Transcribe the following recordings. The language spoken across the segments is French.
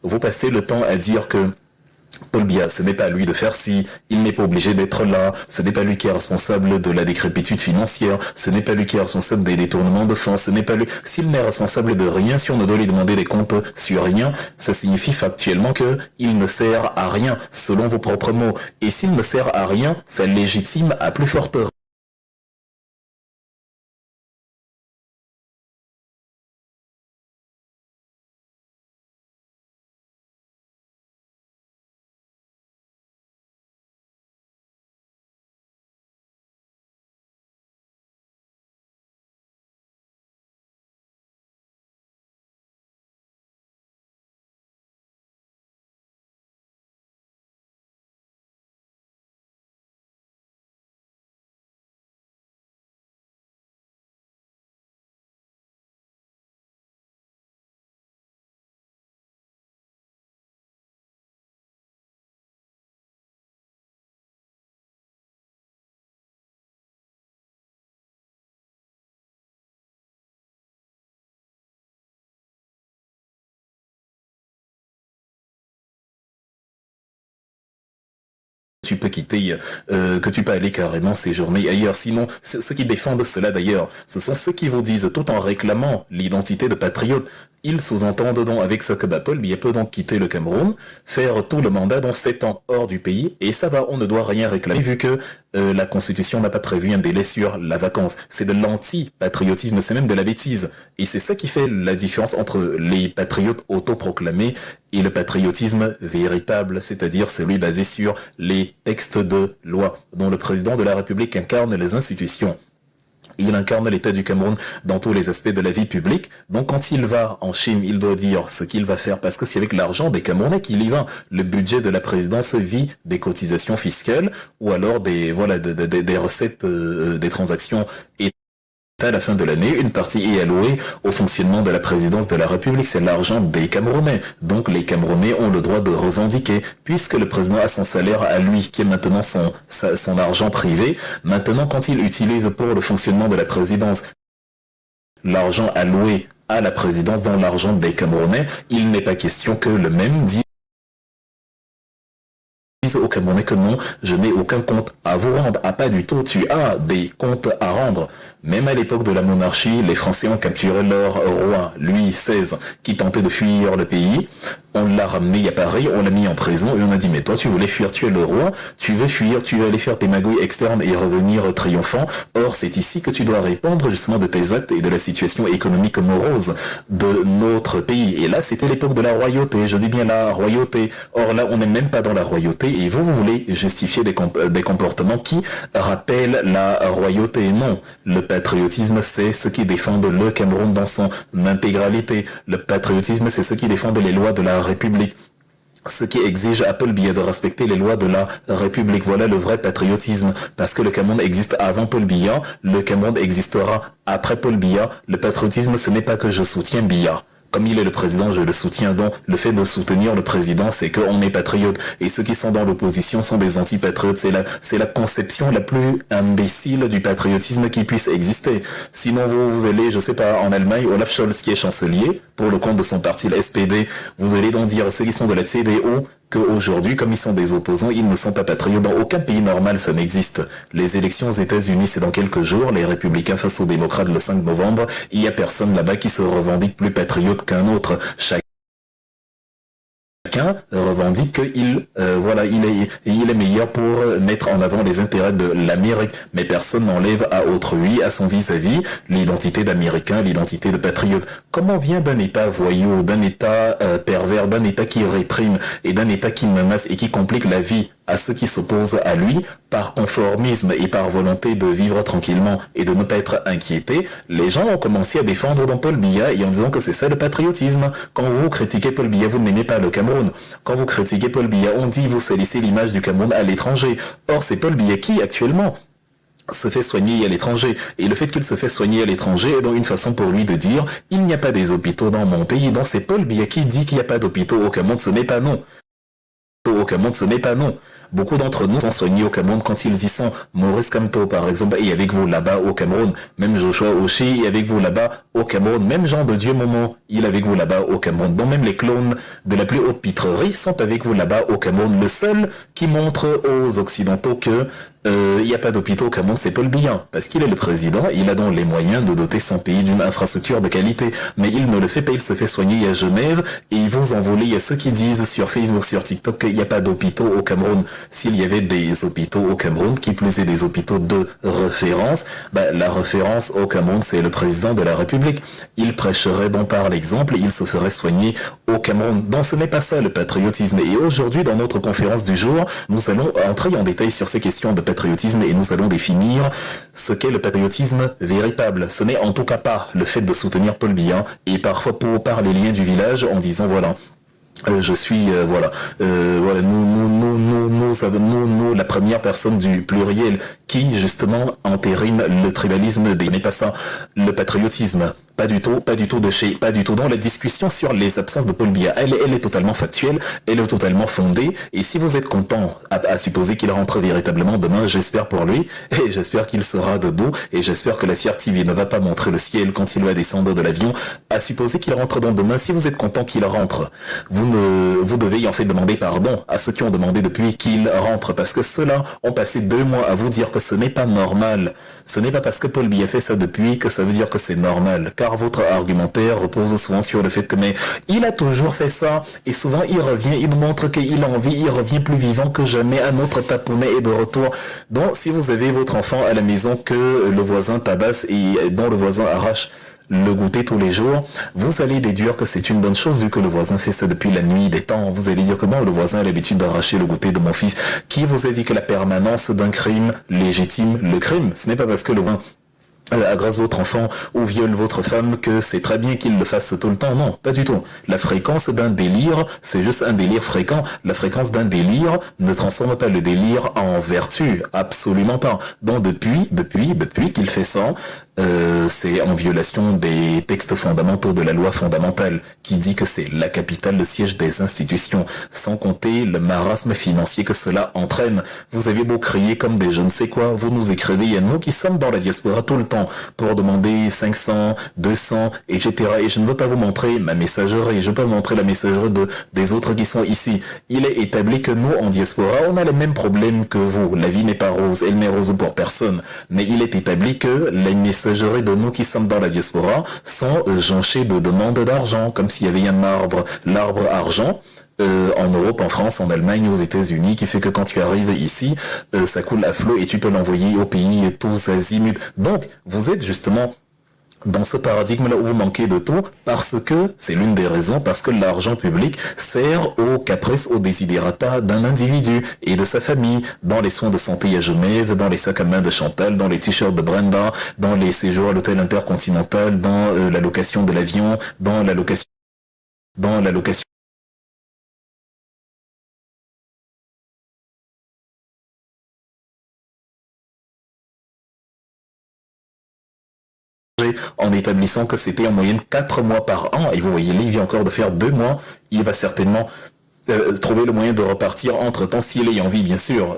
Vous passez le temps à dire que Paul Biya, ce n'est pas à lui de faire ci, il n'est pas obligé d'être là, ce n'est pas lui qui est responsable de la décrépitude financière, ce n'est pas lui qui est responsable des détournements de fonds, ce n'est pas lui. S'il n'est responsable de rien, si on ne doit lui demander des comptes sur rien, ça signifie factuellement que il ne sert à rien, selon vos propres mots. Et s'il ne sert à rien, ça légitime à plus forte raison. Tu peux quitter, que tu peux aller carrément séjourner ailleurs. Sinon, ceux qui défendent cela d'ailleurs, ce sont ceux qui vous disent, tout en réclamant l'identité de patriote, ils sous-entendent donc avec ce que Paul Biya peut donc quitter le Cameroun, faire tout le mandat dans 7 ans hors du pays, et ça va, on ne doit rien réclamer vu que la Constitution n'a pas prévu un délai sur la vacance. C'est de l'anti-patriotisme, c'est même de la bêtise. Et c'est ça qui fait la différence entre les patriotes autoproclamés et le patriotisme véritable, c'est-à-dire celui basé sur les textes de loi, dont le président de la République incarne les institutions. Il incarne l'État du Cameroun dans tous les aspects de la vie publique. Donc quand il va en Chine, il doit dire ce qu'il va faire parce que c'est avec l'argent des Camerounais qu'il y va. Le budget de la présidence vit des cotisations fiscales ou alors des recettes des transactions et à la fin de l'année, une partie est allouée au fonctionnement de la présidence de la République. C'est l'argent des Camerounais. Donc les Camerounais ont le droit de revendiquer, puisque le président a son salaire à lui, qui est maintenant son argent privé. Maintenant, quand il utilise pour le fonctionnement de la présidence l'argent alloué à la présidence dans l'argent des Camerounais, il n'est pas question que le même dise au Camerounais que non, je n'ai aucun compte à vous rendre. Ah, pas du tout, tu as des comptes à rendre. Même à l'époque de la monarchie, les Français ont capturé leur roi, Louis XVI, qui tentait de fuir le pays. On l'a ramené à Paris, on l'a mis en prison et on a dit mais toi tu voulais fuir, tu es le roi, tu veux fuir, tu veux aller faire tes magouilles externes et revenir triomphant. Or c'est ici que tu dois répondre justement de tes actes et de la situation économique morose de notre pays. Et là c'était l'époque de la royauté, je dis bien la royauté. Or là on n'est même pas dans la royauté et vous voulez justifier des comportements qui rappellent la royauté. Non, le patriotisme c'est ceux qui défendent le Cameroun dans son intégralité. Le patriotisme c'est ceux qui défendent les lois de la République. Ce qui exige à Paul Biya de respecter les lois de la République. Voilà le vrai patriotisme. Parce que le Cameroun existe avant Paul Biya, le Cameroun existera après Paul Biya. Le patriotisme, ce n'est pas que je soutiens Biya. Comme il est le président, je le soutiens. Donc, le fait de soutenir le président, c'est qu'on est patriote. Et ceux qui sont dans l'opposition sont des antipatriotes. C'est la conception la plus imbécile du patriotisme qui puisse exister. Sinon, vous allez, je sais pas, en Allemagne, Olaf Scholz, qui est chancelier, pour le compte de son parti, le SPD, vous allez donc dire ceux qui sont de la CDU, qu'aujourd'hui, comme ils sont des opposants, ils ne sont pas patriotes. Dans aucun pays normal, ça n'existe. Les élections aux États-Unis, c'est dans quelques jours, les républicains face aux démocrates le 5 novembre. Il y a personne là-bas qui se revendique plus patriote qu'un autre. Chacun revendique qu'il il est meilleur pour mettre en avant les intérêts de l'Amérique, mais personne n'enlève à autrui, à son vis-à-vis, l'identité d'Américain, l'identité de patriote. Comment vient d'un État voyou, d'un État pervers, d'un État qui réprime et d'un État qui menace et qui complique la vie à ceux qui s'opposent à lui par conformisme et par volonté de vivre tranquillement et de ne pas être inquiétés, les gens ont commencé à défendre dans Paul Biya et en disant que c'est ça le patriotisme. Quand vous critiquez Paul Biya, vous n'aimez pas le Cameroun. Quand vous critiquez Paul Biya, on dit vous salissez l'image du Cameroun à l'étranger. Or, c'est Paul Biya qui, actuellement, se fait soigner à l'étranger. Et le fait qu'il se fait soigner à l'étranger est donc une façon pour lui de dire il n'y a pas des hôpitaux dans mon pays. Donc c'est Paul Biya qui dit qu'il n'y a pas d'hôpitaux au Cameroun, ce n'est pas non. Au Cameroun, ce n'est pas non. Beaucoup d'entre nous sont soignés au Cameroun quand ils y sont. Maurice Kamto, par exemple, est avec vous là-bas au Cameroun. Même Joshua Oshie est avec vous là-bas au Cameroun. Même Jean de Dieu Momo, il est avec vous là-bas au Cameroun. Donc même les clones de la plus haute pitrerie sont avec vous là-bas au Cameroun. Le seul qui montre aux Occidentaux que il n'y a pas d'hôpital au Cameroun, c'est Paul Biya, parce qu'il est le président, il a donc les moyens de doter son pays d'une infrastructure de qualité, mais il ne le fait pas, il se fait soigner à Genève, et ils vont envoler, il y a ceux qui disent sur Facebook, sur TikTok, qu'il n'y a pas d'hôpitaux au Cameroun. S'il y avait des hôpitaux au Cameroun, qui plus est des hôpitaux de référence, la référence au Cameroun, c'est le président de la République. Il prêcherait donc par l'exemple, il se ferait soigner au Cameroun. Donc ce n'est pas ça le patriotisme, et aujourd'hui, dans notre conférence du jour, nous allons entrer en détail sur ces questions de patriotisme et nous allons définir ce qu'est le patriotisme véritable. Ce n'est en tout cas pas le fait de soutenir Paul Biya et parfois par les liens du village en disant voilà. Je suis voilà nous la première personne du pluriel qui justement entérine le tribalisme n'est pas ça le patriotisme, pas du tout pas du tout dans la discussion sur les absences de Paul Biya, elle est totalement factuelle, elle est totalement fondée, et si vous êtes content à supposer qu'il rentre véritablement demain, j'espère pour lui, et j'espère qu'il sera debout, et j'espère que la CRTV ne va pas montrer le ciel quand il va descendre de l'avion, à supposer qu'il rentre dans demain, si vous êtes content qu'il rentre, vous devez en fait demander pardon à ceux qui ont demandé depuis qu'il rentre, parce que ceux-là ont passé 2 mois à vous dire que ce n'est pas normal. Ce n'est pas parce que Paul Biya fait ça depuis que ça veut dire que c'est normal, car votre argumentaire repose souvent sur le fait que mais il a toujours fait ça, et souvent il revient, il nous montre qu'il a envie, il revient plus vivant que jamais, à notre tapounet est de retour. Donc si vous avez votre enfant à la maison que le voisin tabasse et dont le voisin arrache le goûter tous les jours, vous allez déduire que c'est une bonne chose vu que le voisin fait ça depuis la nuit des temps. Vous allez dire comment le voisin a l'habitude d'arracher le goûter de mon fils. Qui vous a dit que la permanence d'un crime légitime le crime? Ce n'est pas parce que le voisin agresse votre enfant ou viole votre femme que c'est très bien qu'il le fasse tout le temps. Non, pas du tout. La fréquence d'un délire, c'est juste un délire fréquent. La fréquence d'un délire ne transforme pas le délire en vertu. Absolument pas. Donc depuis qu'il fait ça, c'est en violation des textes fondamentaux de la loi fondamentale qui dit que c'est la capitale, le siège des institutions, sans compter le marasme financier que cela entraîne. Vous avez beau crier comme des je ne sais quoi, vous nous écrivez, il y a nous qui sommes dans la diaspora tout le temps pour demander 500, 200, etc. Et je ne veux pas vous montrer ma messagerie, je veux pas vous montrer la messagerie des autres qui sont ici. Il est établi que nous, en diaspora, on a les mêmes problèmes que vous. La vie n'est pas rose, elle n'est rose pour personne. Mais il est établi que les messageries de nous qui sommes dans la diaspora sont jonchées de demandes d'argent, comme s'il y avait un arbre, l'arbre argent. En Europe, en France, en Allemagne, aux États-Unis, qui fait que quand tu arrives ici, ça coule à flot et tu peux l'envoyer au pays tous azimuts. Donc, vous êtes justement dans ce paradigme-là où vous manquez de tout, parce que, c'est l'une des raisons, parce que l'argent public sert aux caprices, aux desiderata d'un individu et de sa famille, dans les soins de santé à Genève, dans les sacs à main de Chantal, dans les t-shirts de Brenda, dans les séjours à l'hôtel intercontinental, dans la location de l'avion, dans la location en établissant que c'était en moyenne 4 mois par an, et vous voyez, là, il vient encore de faire 2 mois, il va certainement trouver le moyen de repartir entre-temps, s'il est en vie, bien sûr.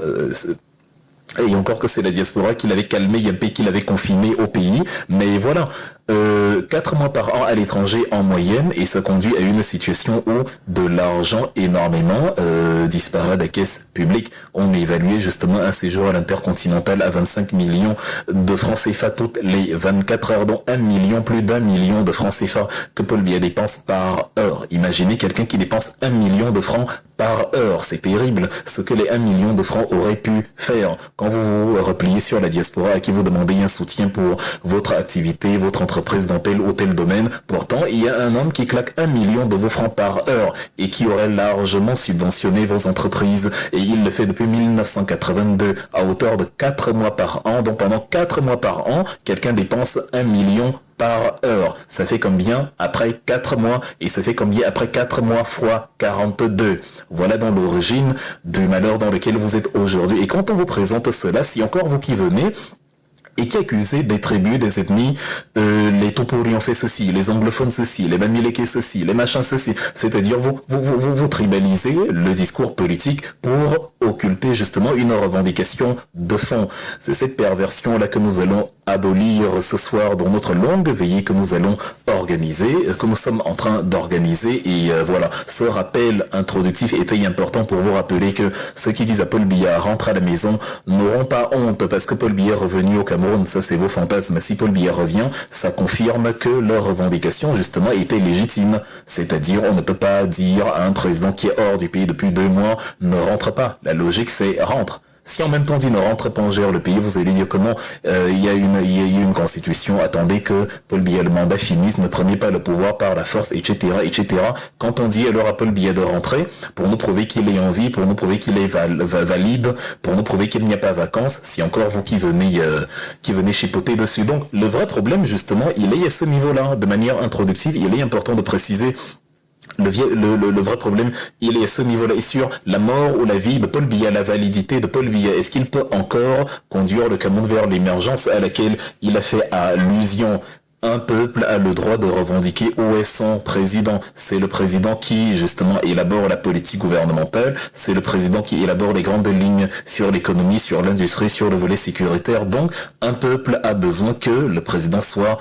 Et encore que c'est la diaspora qui l'avait calmé, il y a un pays qui l'avait confiné au pays, mais voilà, 4 mois par an à l'étranger en moyenne, et ça conduit à une situation où de l'argent énormément disparaît des caisses publiques. On évaluait justement un séjour à l'intercontinental à 25 millions de francs CFA toutes les 24 heures, dont plus d'1 million de francs CFA que Paul Biya dépense par heure. Imaginez quelqu'un qui dépense 1 million de francs par heure, c'est terrible ce que les 1 million de francs auraient pu faire. Quand vous vous repliez sur la diaspora à qui vous demandez un soutien pour votre activité, votre entreprise dans tel ou tel domaine, pourtant il y a un homme qui claque 1 million de vos francs par heure et qui aurait largement subventionné vos entreprises, et il le fait depuis 1982 à hauteur de 4 mois par an. Donc pendant 4 mois par an, quelqu'un dépense 1 million par heure. Ça fait combien après 4 mois? Et ça fait combien après 4 mois fois 42? Voilà dans l'origine du malheur dans lequel vous êtes aujourd'hui. Et quand on vous présente cela, si encore vous qui venez et qui accusez des tribus, des ethnies, les Topori ont fait ceci, les anglophones ceci, les Bamileke ceci, les machins ceci, c'est-à-dire vous tribalisez le discours politique pour occulter justement une revendication de fond. C'est cette perversion-là que nous allons abolir ce soir dans notre longue veillée que nous allons organiser, que nous sommes en train d'organiser. Et voilà, ce rappel introductif était important pour vous rappeler que ceux qui disent à Paul Biya rentre à la maison n'auront pas honte parce que Paul Biya est revenu au Cameroun. Ça, c'est vos fantasmes. Si Paul Biya revient, ça confirme que leur revendication justement était légitime. C'est-à-dire, on ne peut pas dire à un président qui est hors du pays depuis 2 mois ne rentre pas. La logique, c'est rentre. Si en même temps dit ne rentre pas, on gère le pays, vous allez dire comment il y a une constitution, attendez que Paul Biya le mandat finisse, ne prenez pas le pouvoir par la force, etc., etc. Quand on dit alors à Paul Biya de rentrer, pour nous prouver qu'il est en vie, pour nous prouver qu'il est valide, pour nous prouver qu'il n'y a pas vacances, c'est encore vous qui venez chipoter dessus. Donc le vrai problème justement, il est à ce niveau-là, de manière introductive, il est important de préciser. Le vrai problème, il est à ce niveau-là. Et sur la mort ou la vie de Paul Biya, la validité de Paul Biya, est-ce qu'il peut encore conduire le Cameroun vers l'émergence à laquelle il a fait allusion? Un peuple a le droit de revendiquer où est son président. C'est le président qui, justement, élabore la politique gouvernementale. C'est le président qui élabore les grandes lignes sur l'économie, sur l'industrie, sur le volet sécuritaire. Donc, un peuple a besoin que le président soit,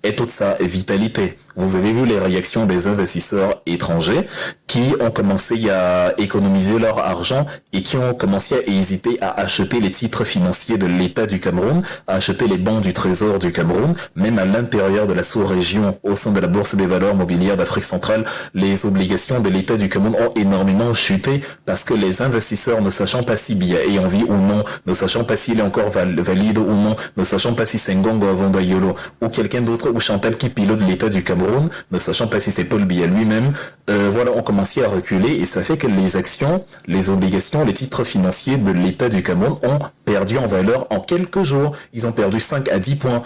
ait toute sa vitalité. Vous avez vu les réactions des investisseurs étrangers qui ont commencé à économiser leur argent et qui ont commencé à hésiter à acheter les titres financiers de l'État du Cameroun, à acheter les bons du Trésor du Cameroun, même à l'intérieur de la sous-région, au sein de la Bourse des valeurs mobilières d'Afrique centrale, les obligations de l'État du Cameroun ont énormément chuté parce que les investisseurs, ne sachant pas si Biya est en vie ou non, ne sachant pas s'il est encore valide ou non, ne sachant pas si c'est Ngongo Avondayolo ou quelqu'un d'autre ou Chantal qui pilote l'État du Cameroun, ne sachant pas si c'est Paul Biya lui-même, on commençait à reculer et ça fait que les actions, les obligations, les titres financiers de l'État du Cameroun ont perdu en valeur en quelques jours. Ils ont perdu 5 à 10 points.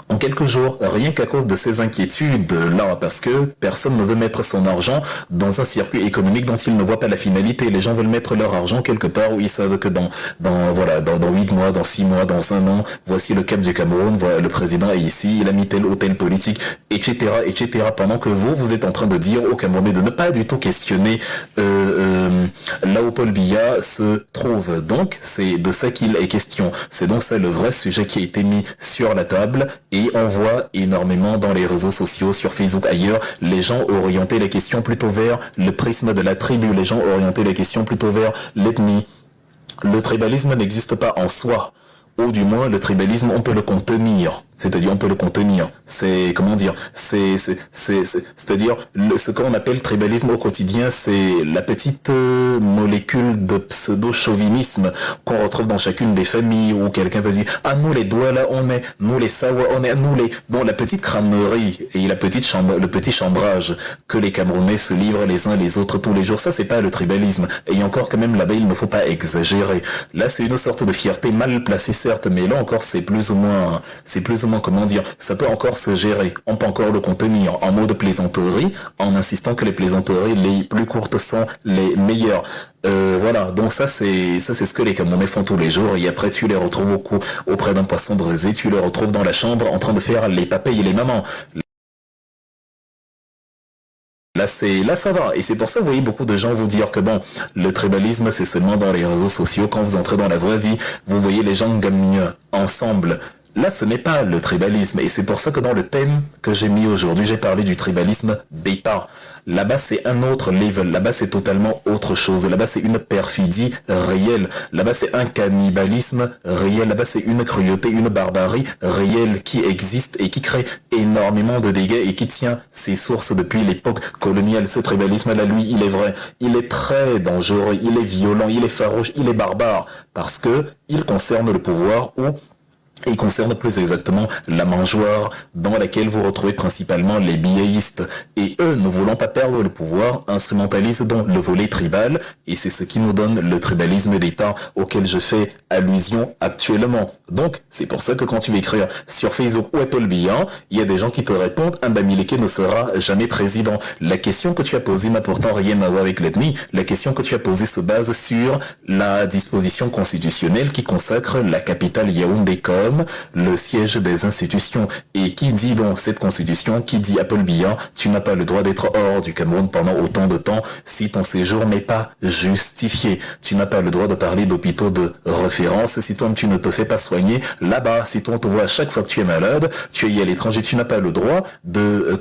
En quelques jours, rien qu'à cause de ces inquiétudes-là, parce que personne ne veut mettre son argent dans un circuit économique dont ils ne voient pas la finalité. Les gens veulent mettre leur argent quelque part où ils savent que dans 8 mois, dans 6 mois, dans 1 an, voici le cap du Cameroun, voilà, le président est ici, il a mis tel ou tel politique, etc., etc. Pendant que vous êtes en train de dire aux Camerounais de ne pas du tout questionner là où Paul Biya se trouve. Donc, c'est de ça qu'il est question. C'est donc ça le vrai sujet qui a été mis sur la table. Et on voit énormément dans les réseaux sociaux, sur Facebook, ailleurs, les gens orienter les questions plutôt vers le prisme de la tribu, les gens orienter les questions plutôt vers l'ethnie. Le tribalisme n'existe pas en soi, ou du moins le tribalisme, on peut le contenir. C'est-à-dire, on peut le contenir. C'est, c'est-à-dire, ce qu'on appelle tribalisme au quotidien, c'est la petite molécule de pseudo-chauvinisme qu'on retrouve dans chacune des familles où quelqu'un veut dire, ah, nous les doigts là, on est, nous les sawa, on est, nous les, bon, la petite crânerie et le petit chambrage que les Camerounais se livrent les uns les autres tous les jours, ça, c'est pas le tribalisme. Et encore, quand même, là-bas, il ne faut pas exagérer. Là, c'est une sorte de fierté mal placée, certes, mais là encore, c'est plus ou moins, ça peut encore se gérer, on peut encore le contenir en mode plaisanterie, en insistant que les plaisanteries les plus courtes sont les meilleures. Donc ça c'est ce que les Camerounais font tous les jours, et après tu les retrouves auprès d'un poisson brisé, tu les retrouves dans la chambre en train de faire les papés et les mamans. Là, ça va. Et c'est pour ça, vous voyez beaucoup de gens vous dire que bon, le tribalisme, c'est seulement dans les réseaux sociaux. Quand vous entrez dans la vraie vie, vous voyez les gens gagnent ensemble. Là, ce n'est pas le tribalisme. Et c'est pour ça que dans le thème que j'ai mis aujourd'hui, j'ai parlé du tribalisme d'État. Là-bas, c'est un autre level. Là-bas, c'est totalement autre chose. Là-bas, c'est une perfidie réelle. Là-bas, c'est un cannibalisme réel. Là-bas, c'est une cruauté, une barbarie réelle qui existe et qui crée énormément de dégâts et qui tient ses sources depuis l'époque coloniale. Ce tribalisme-là, lui, il est vrai. Il est très dangereux. Il est violent. Il est farouche. Il est barbare. Parce que il concerne le pouvoir ou il concerne plus exactement la mangeoire dans laquelle vous retrouvez principalement les biéistes. Et eux, ne voulant pas perdre le pouvoir, instrumentalisent donc le volet tribal, et c'est ce qui nous donne le tribalisme d'État auquel je fais allusion actuellement. Donc, c'est pour ça que quand tu vas écrire sur Facebook ou Paul Biya, il y a des gens qui te répondent « Bamileke ne sera jamais président ». La question que tu as posée n'a pourtant rien à voir avec l'ethnie. La question que tu as posée se base sur la disposition constitutionnelle qui consacre la capitale Yaoundé comme Khartoum, le siège des institutions. Et qui dit donc cette constitution, qui dit à Paul Biya, tu n'as pas le droit d'être hors du Cameroun pendant autant de temps si ton séjour n'est pas justifié. Tu n'as pas le droit de parler d'hôpitaux de référence si toi tu ne te fais pas soigner là-bas. Si toi on te voit à chaque fois que tu es malade, tu es à l'étranger, tu n'as pas le droit de,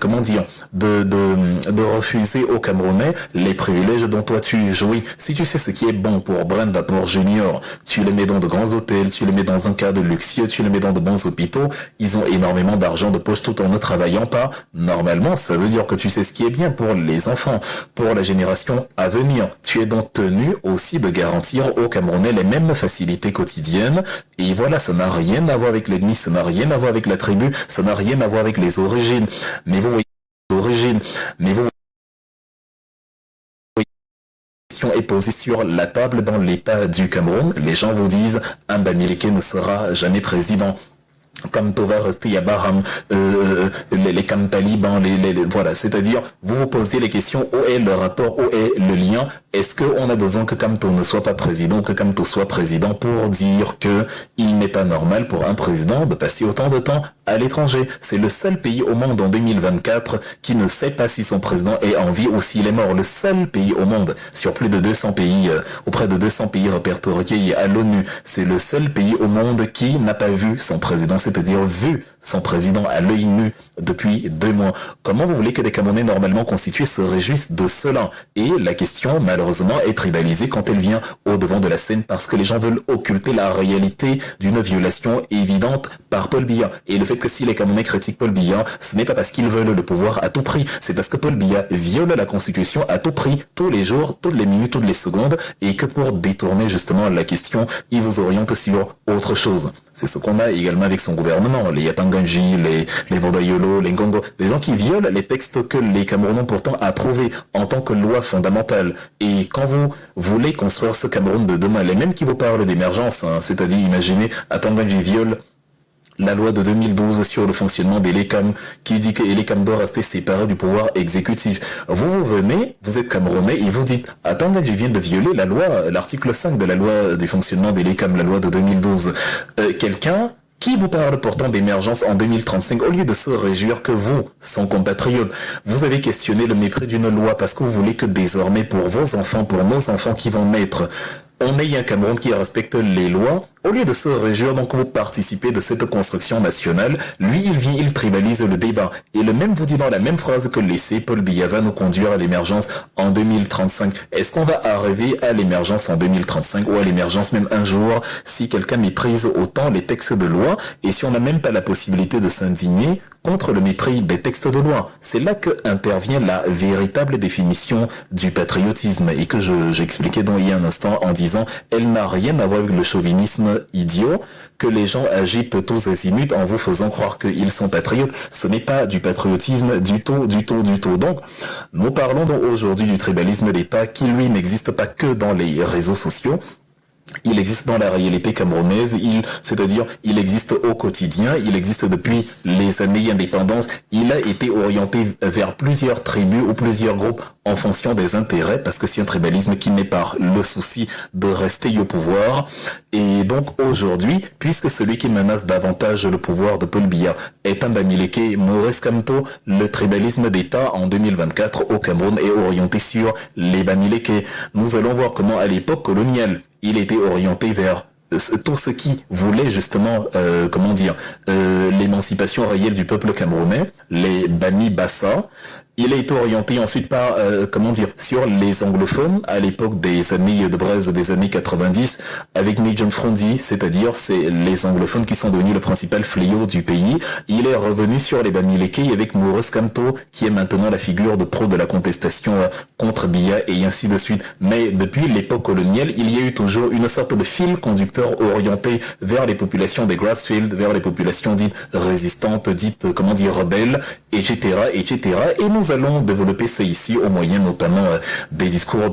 de refuser aux Camerounais les privilèges dont toi tu jouis. Si tu sais ce qui est bon pour Brenda, pour Junior, tu les mets dans de grands hôtels, tu les mets dans un cadre luxueux, tu les mets dans de bons hôpitaux, ils ont énormément d'argent de poche tout en ne travaillant pas. Normalement, ça veut dire que tu sais ce qui est bien pour les enfants, pour la génération à venir. Tu es donc tenu aussi de garantir aux Camerounais les mêmes facilités quotidiennes. Et voilà, ça n'a rien à voir avec l'ethnie, ça n'a rien à voir avec la tribu, ça n'a rien à voir avec les origines. Mais vous voyez, les origines, mais vous est posée sur la table dans l'État du Cameroun. Les gens vous disent un Bamileke ne sera jamais président. Comme Tova rester à Baham, les Kam talibans, voilà, c'est-à-dire vous vous posez les questions, où est le rapport, où est le lien, est-ce qu'on a besoin que Kamto ne soit pas président, que Kamto soit président pour dire que il n'est pas normal pour un président de passer autant de temps à l'étranger. C'est le seul pays au monde en 2024 qui ne sait pas si son président est en vie ou s'il est mort. Le seul pays au monde sur plus de 200 pays, auprès de 200 pays répertoriés à l'ONU, c'est le seul pays au monde qui n'a pas vu son président, c'est-à-dire vu son président à l'œil nu depuis 2 mois. Comment vous voulez que des Camerounais normalement constitués se réjouissent de cela? Et la question, malheureusement, est tribalisée quand elle vient au devant de la scène parce que les gens veulent occulter la réalité d'une violation évidente par Paul Biya. Et le fait que si les Camerounais critiquent Paul Biya, ce n'est pas parce qu'ils veulent le pouvoir à tout prix, c'est parce que Paul Biya viole la Constitution à tout prix, tous les jours, toutes les minutes, toutes les secondes, et que pour détourner justement la question, il vous oriente sur autre chose. C'est ce qu'on a également avec son gouvernement, les Yatanganji, les Vodayolo, les Ngongo, des gens qui violent les textes que les Camerounais ont pourtant approuvés en tant que loi fondamentale. Et quand vous voulez construire ce Cameroun de demain, les mêmes qui vous parlent d'émergence, c'est-à-dire imaginez, Yatanganji viole la loi de 2012 sur le fonctionnement des LECAM qui dit que les LECAM doivent rester séparés du pouvoir exécutif. Vous venez, vous êtes Camerounais et vous dites « Attends, je viens de violer la loi, l'article 5 de la loi du fonctionnement des LECAM, la loi de 2012. » Quelqu'un qui vous parle pourtant d'émergence en 2035, au lieu de se réjouir que vous, son compatriote, vous avez questionné le mépris d'une loi parce que vous voulez que désormais pour vos enfants, pour nos enfants qui vont naître, on ait un Cameroun qui respecte les lois. Au lieu de se réjouir, donc vous participez de cette construction nationale, lui il vient, il tribalise le débat. Et le même vous dit dans la même phrase que laissez Paul Biya va nous conduire à l'émergence en 2035. Est-ce qu'on va arriver à l'émergence en 2035 ou à l'émergence même un jour si quelqu'un méprise autant les textes de loi et si on n'a même pas la possibilité de s'indigner contre le mépris des textes de loi? C'est là que intervient la véritable définition du patriotisme et que j'expliquais donc il y a un instant en disant elle n'a rien à voir avec le chauvinisme idiot que les gens agitent tous azimuts en vous faisant croire qu'ils sont patriotes. Ce n'est pas du patriotisme du tout. Donc, nous parlons donc aujourd'hui du tribalisme d'État qui, lui, n'existe pas que dans les réseaux sociaux. Il existe dans la réalité camerounaise, c'est-à-dire il existe au quotidien, il existe depuis les années d'indépendance, il a été orienté vers plusieurs tribus ou plusieurs groupes en fonction des intérêts, parce que c'est un tribalisme qui n'est pas le souci de rester au pouvoir. Et donc aujourd'hui, puisque celui qui menace davantage le pouvoir de Paul Biya est un Bamileke, Maurice Kamto, le tribalisme d'État en 2024 au Cameroun est orienté sur les Bamileke. Nous allons voir comment à l'époque coloniale, il était orienté vers tout ce qui voulait justement, l'émancipation réelle du peuple camerounais, les Bani Bassa. Il a été orienté ensuite par, sur les anglophones à l'époque des années de braise des années 90 avec Nigel Frondi, c'est-à-dire c'est les anglophones qui sont devenus le principal fléau du pays. Il est revenu sur les Bamileke avec Maurice Kamto qui est maintenant la figure de pro de la contestation contre Biya et ainsi de suite. Mais depuis l'époque coloniale, il y a eu toujours une sorte de fil conducteur orienté vers les populations des grassfields, vers les populations dites résistantes, dites, rebelles, etc., etc. Et nous allons développer ça ici au moyen notamment des discours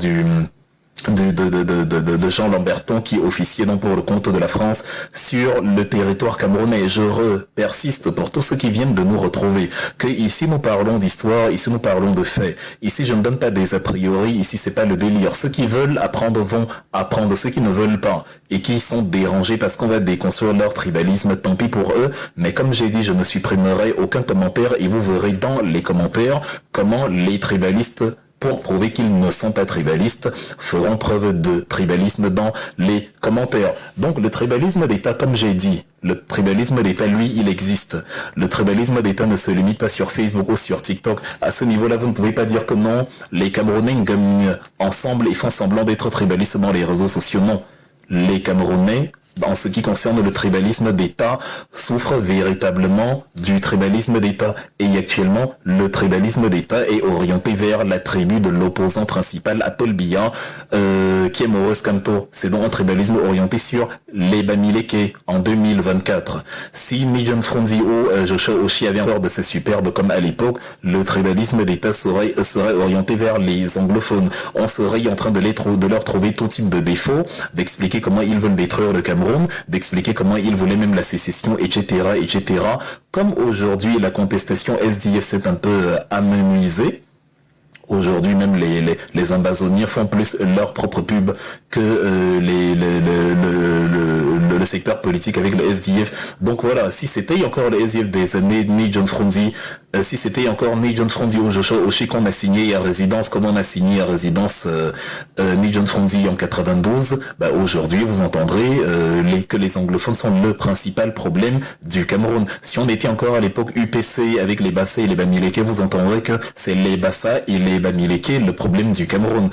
de Jean Lamberton qui officiait donc pour le compte de la France sur le territoire camerounais. Je persiste pour tous ceux qui viennent de nous retrouver que ici nous parlons d'histoire, ici nous parlons de faits. Ici je ne donne pas des a priori, ici c'est pas le délire. Ceux qui veulent apprendre vont apprendre, ceux qui ne veulent pas et qui sont dérangés parce qu'on va déconstruire leur tribalisme, tant pis pour eux. Mais comme j'ai dit, je ne supprimerai aucun commentaire et vous verrez dans les commentaires comment les tribalistes, pour prouver qu'ils ne sont pas tribalistes, feront preuve de tribalisme dans les commentaires. Donc le tribalisme d'État, comme j'ai dit, le tribalisme d'État, lui, il existe. Le tribalisme d'État ne se limite pas sur Facebook ou sur TikTok. À ce niveau-là, vous ne pouvez pas dire que non, les Camerounais gagnent ensemble et font semblant d'être tribalistes dans les réseaux sociaux. Non. Les Camerounais, en ce qui concerne le tribalisme d'État, souffre véritablement du tribalisme d'État. Et actuellement, le tribalisme d'État est orienté vers la tribu de l'opposant principal à Paul Biya, qui est Maurice Kamto. C'est donc un tribalisme orienté sur les Bamileke en 2024. Si Nijon Fronzi ou Joshua Oshi avaient encore de ces superbes comme à l'époque, le tribalisme d'État serait orienté vers les anglophones. On serait en train de leur trouver tout type de défauts, d'expliquer comment ils veulent détruire le Cameroun, d'expliquer comment ils voulaient même la sécession, etc., etc. Comme aujourd'hui, la contestation SDF s'est un peu amenuisée. Aujourd'hui, même les Amazoniens font plus leur propre pub que le secteur politique avec le SDF. Donc voilà, si c'était encore le SDF des années ni John Fronzi, si c'était encore ni John Fronzi ou Joshua Oshi qu'on a signé à résidence, comme on a signé à résidence ni John Fronzi en 92, bah aujourd'hui vous entendrez que les anglophones sont le principal problème du Cameroun. Si on était encore à l'époque UPC avec les Bassa et les Bamileke, vous entendrez que c'est les Bassa et les Bamileke le problème du Cameroun.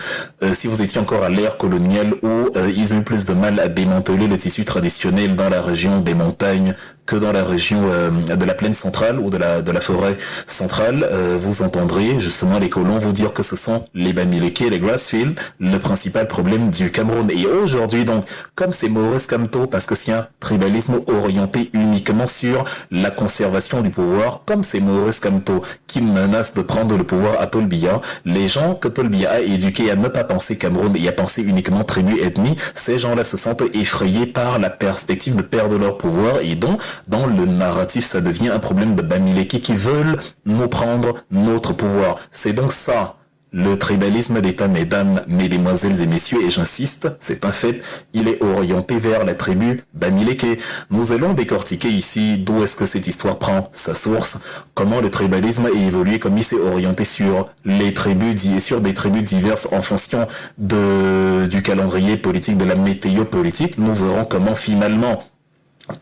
Si vous étiez encore à l'ère coloniale où ils ont eu plus de mal à démanteler le tissu traditionnel dans la région des montagnes que dans la région de la plaine centrale ou de la forêt centrale, vous entendrez justement les colons vous dire que ce sont les Bamileke, les Grassfield, le principal problème du Cameroun. Et aujourd'hui donc, comme c'est Maurice Kamto, parce que c'est un tribalisme orienté uniquement sur la conservation du pouvoir, comme c'est Maurice Kamto qui menace de prendre le pouvoir à Paul Biya, les gens que Paul Biya a éduqués à ne pas penser Cameroun et à penser uniquement tribu, ethnie, ces gens-là se sentent effrayés par la perspective de perdre leur pouvoir et donc dans le narratif, ça devient un problème de Bamileke qui veulent nous prendre notre pouvoir. C'est donc ça, le tribalisme d'État, mesdames, mesdemoiselles et messieurs, et j'insiste, c'est un fait, il est orienté vers la tribu Bamileke. Nous allons décortiquer ici d'où est-ce que cette histoire prend sa source, comment le tribalisme a évolué, comme il s'est orienté sur les tribus et sur des tribus diverses en fonction du calendrier politique, de la météo politique. Nous verrons comment finalement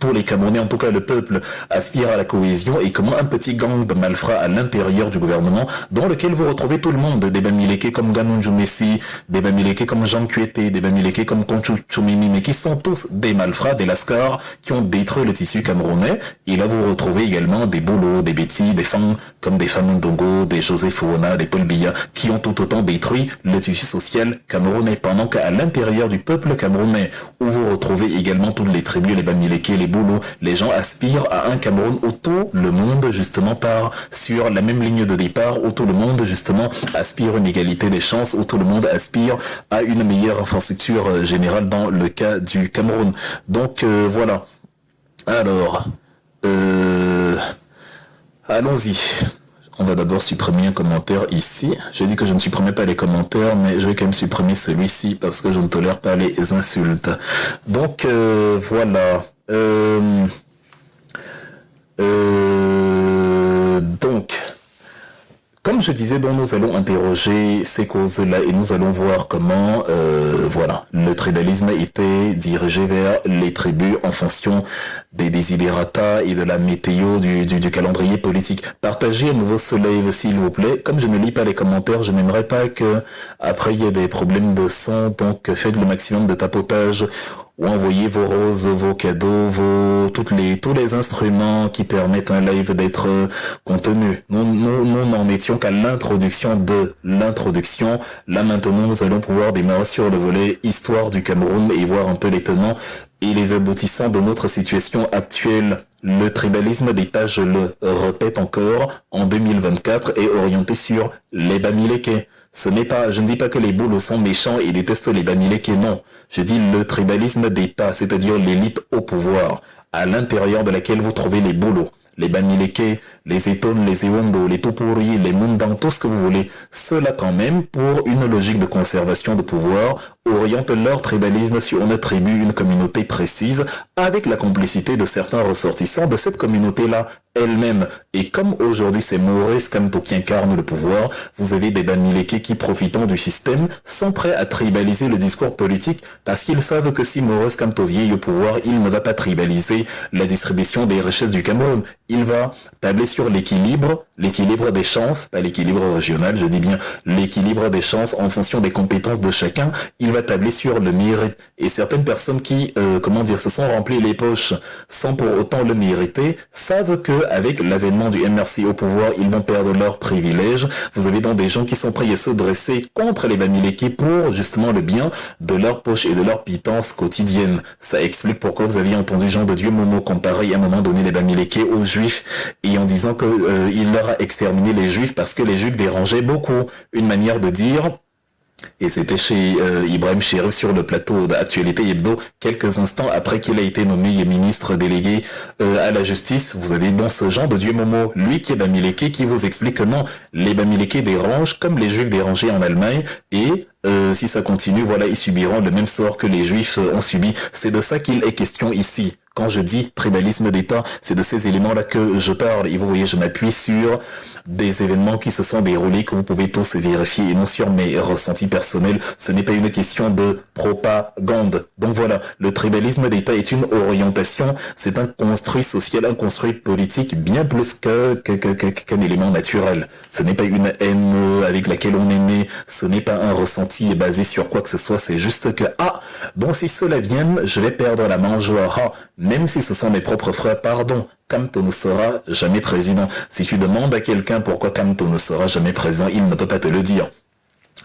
tous les Camerounais, en tout cas le peuple, aspire à la cohésion et comment un petit gang de malfrats à l'intérieur du gouvernement, dans lequel vous retrouvez tout le monde, des Bamileke comme Ganonjo Messi, des Bamileke comme Jean Kuete, des Bamileke comme Konchu Chumini, mais qui sont tous des malfrats, des lascars, qui ont détruit le tissu camerounais. Et là, vous retrouvez également des Bolo, des Betty, des femmes comme des femmes Ndongo, des Joseph Oona, des Paul Biya, qui ont tout autant détruit le tissu social camerounais, pendant qu'à l'intérieur du peuple camerounais, où vous retrouvez également toutes les tribus, les Bamileke, les Boulots, les gens aspirent à un Cameroun où tout le monde justement part sur la même ligne de départ, où tout le monde justement aspire à une égalité des chances, où tout le monde aspire à une meilleure infrastructure générale dans le cas du Cameroun. Donc voilà. Alors, allons-y. On va d'abord supprimer un commentaire ici. J'ai dit que je ne supprimais pas les commentaires, mais je vais quand même supprimer celui-ci parce que je ne tolère pas les insultes. Donc voilà. Donc, comme je disais, donc nous allons interroger ces causes-là et nous allons voir comment, voilà, le tribalisme était dirigé vers les tribus en fonction des desiderata et de la météo du calendrier politique. Partagez à nouveau ce live s'il vous plaît. Comme je ne lis pas les commentaires, je n'aimerais pas que après il y ait des problèmes de son, donc faites le maximum de tapotage ou envoyez vos roses, vos cadeaux, tous les instruments qui permettent un live d'être contenu. Nous n'en étions qu'à l'introduction de l'introduction. Là maintenant, nous allons pouvoir démarrer sur le volet histoire du Cameroun et voir un peu les tenants et les aboutissants de notre situation actuelle. Le tribalisme d'État, je le répète encore, en 2024 est orienté sur les Bamileke. Je ne dis pas que les Boulos sont méchants et détestent les Bamileke, non. Je dis le tribalisme d'État, c'est-à-dire l'élite au pouvoir, à l'intérieur de laquelle vous trouvez les Boulos, les Bamileke, les Etones, les Ewondo, les Topuri, les Mundang, tout ce que vous voulez. Ceux-là quand même, pour une logique de conservation de pouvoir, orientent leur tribalisme sur une tribu, une communauté précise, avec la complicité de certains ressortissants de cette communauté-là elle-même. Et comme aujourd'hui c'est Maurice Kamto qui incarne le pouvoir, vous avez des Bamileke qui, profitant du système, sont prêts à tribaliser le discours politique parce qu'ils savent que si Maurice Kamto vieillit au pouvoir, il ne va pas tribaliser la distribution des richesses du Cameroun. Il va tabler sur l'équilibre des chances, pas l'équilibre régional, je dis bien l'équilibre des chances en fonction des compétences de chacun. Il va tabler sur le mérite. Et certaines personnes qui, se sont remplies les poches sans pour autant le mériter, savent que avec l'avènement du MRC au pouvoir, ils vont perdre leurs privilèges. Vous avez donc des gens qui sont prêts à se dresser contre les Bamileke pour justement le bien de leur poche et de leur pitance quotidienne. Ça explique pourquoi vous aviez entendu Jean de Dieu Momo comparer à un moment donné les Bamileke aux Juifs et en disant que il leur a exterminé les Juifs parce que les Juifs dérangeaient beaucoup. Une manière de dire. Et c'était chez Ibrahim Chérif sur le plateau d'Actualité Hebdo, quelques instants après qu'il a été nommé ministre délégué à la justice. Vous avez donc ce Jean de Dieu Momo, lui qui est Bamileke, qui vous explique que non, les Bamileke dérangent comme les Juifs dérangeaient en Allemagne et si ça continue, voilà, ils subiront le même sort que les Juifs ont subi. C'est de ça qu'il est question ici. Quand je dis tribalisme d'État, c'est de ces éléments-là que je parle. Et vous voyez, je m'appuie sur des événements qui se sont déroulés, que vous pouvez tous vérifier, et non sur mes ressentis personnels. Ce n'est pas une question de propagande. Donc voilà, le tribalisme d'État est une orientation, c'est un construit social, un construit politique, bien plus qu'un élément naturel. Ce n'est pas une haine avec laquelle on est né, ce n'est pas un ressenti basé sur quoi que ce soit, c'est juste que, donc si cela vienne, je vais perdre la mangeoire. Même si ce sont mes propres frères, pardon, Kamto ne sera jamais président. Si tu demandes à quelqu'un pourquoi Kamto ne sera jamais président, il ne peut pas te le dire.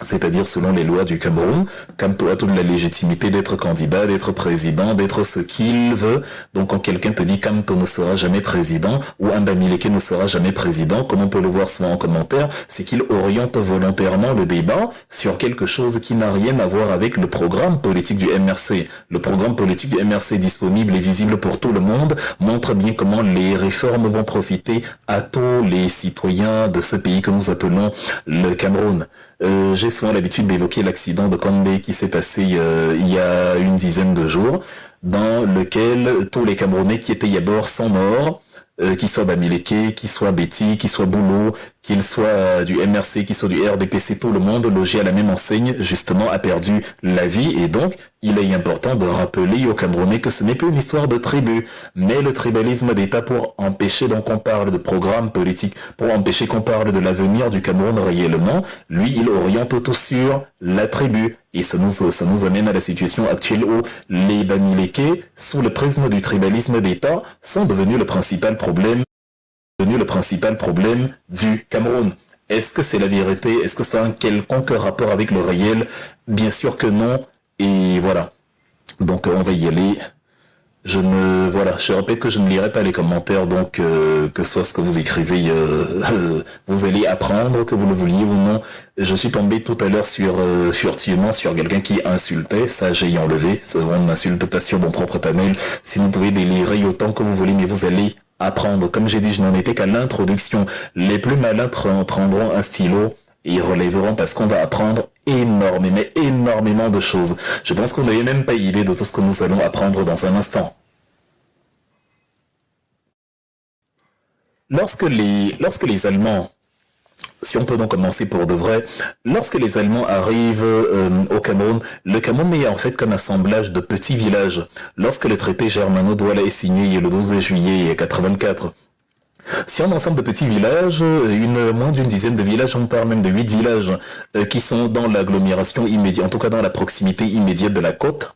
C'est-à-dire, selon les lois du Cameroun, Kamto a toute la légitimité d'être candidat, d'être président, d'être ce qu'il veut. Donc, quand quelqu'un te dit Kamto ne sera jamais président, ou un Bamileke ne sera jamais président, comme on peut le voir souvent en commentaire, c'est qu'il oriente volontairement le débat sur quelque chose qui n'a rien à voir avec le programme politique du MRC. Le programme politique du MRC disponible et visible pour tout le monde montre bien comment les réformes vont profiter à tous les citoyens de ce pays que nous appelons le Cameroun. J'ai souvent l'habitude d'évoquer l'accident de Condé qui s'est passé il y a une dizaine de jours, dans lequel tous les Camerounais qui étaient à bord sont morts, qu'ils soient Bamileke, qu'ils soient Betty, qu'ils soient Boulot, qu'ils soient du MRC, qu'ils soient du RDPC, tout le monde logé à la même enseigne, justement, a perdu la vie. Et donc, il est important de rappeler aux Camerounais que ce n'est plus une histoire de tribu, mais le tribalisme d'État pour empêcher donc qu'on parle de programme politique, pour empêcher qu'on parle de l'avenir du Cameroun réellement. Lui, il oriente tout sur la tribu. Et ça nous amène à la situation actuelle où les Bamileke, sous le prisme du tribalisme d'État, sont devenus le principal problème du Cameroun. Est-ce que c'est la vérité? Est-ce que ça a un quelconque rapport avec le réel? Bien sûr que non. Et voilà. Donc on va y aller. Je répète que je ne lirai pas les commentaires, donc que soit ce que vous écrivez, vous allez apprendre, que vous le vouliez ou non. Je suis tombé tout à l'heure furtivement sur quelqu'un qui insultait, ça j'ai enlevé, on n'insulte pas sur mon propre panel, si vous pouvez délirer autant que vous voulez, mais vous allez apprendre. Comme j'ai dit, je n'en étais qu'à l'introduction. Les plus malins prendront un stylo et ils relèveront parce qu'on va apprendre énormément de choses. Je pense qu'on n'avait même pas idée de tout ce que nous allons apprendre dans un instant. Lorsque les Allemands, si on peut donc commencer pour de vrai, lorsque les Allemands arrivent au Cameroun, le Cameroun est en fait comme assemblage de petits villages. Lorsque le traité germano-douala est signé le 12 juillet 1984, si on ensemble de petits villages, moins d'une dizaine de villages, on parle même de 8 villages qui sont dans l'agglomération immédiate, en tout cas dans la proximité immédiate de la côte.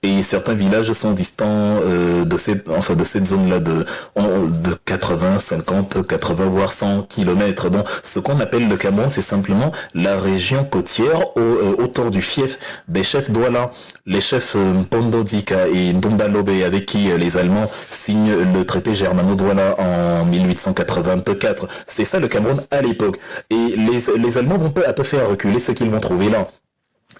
et certains villages sont distants de cette zone-là de 80, 50, 80 voire 100 kilomètres. Donc ce qu'on appelle le Cameroun, c'est simplement la région côtière autour du fief des chefs Douala, les chefs Mpondo Dika et Ndumba Lobe, avec qui les Allemands signent le traité Germano-Douala en 1884. C'est ça le Cameroun à l'époque. Et les Allemands vont peu à peu faire reculer ce qu'ils vont trouver là.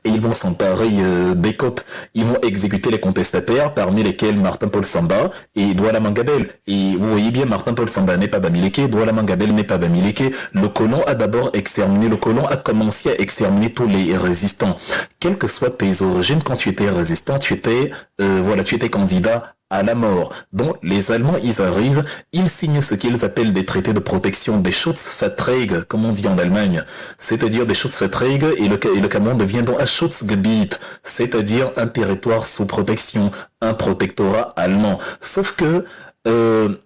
Et ils vont s'emparer des côtes. Ils vont exécuter les contestataires, parmi lesquels Martin-Paul Samba et Douala Mangabel. Et vous voyez bien, Martin-Paul Samba n'est pas Bamileke, Douala Mangabel n'est pas Bamileke. Le colon a d'abord exterminé, le colon a commencé à exterminer tous les résistants. Quelles que soient tes origines, quand tu étais résistant, tu étais candidat à la mort. Donc, les Allemands, ils arrivent, ils signent ce qu'ils appellent des traités de protection, des Schutzverträge, comme on dit en Allemagne. C'est-à-dire des Schutzverträge, et le Cameroun devient donc un Schutzgebiet, c'est-à-dire un territoire sous protection, un protectorat allemand. Sauf que,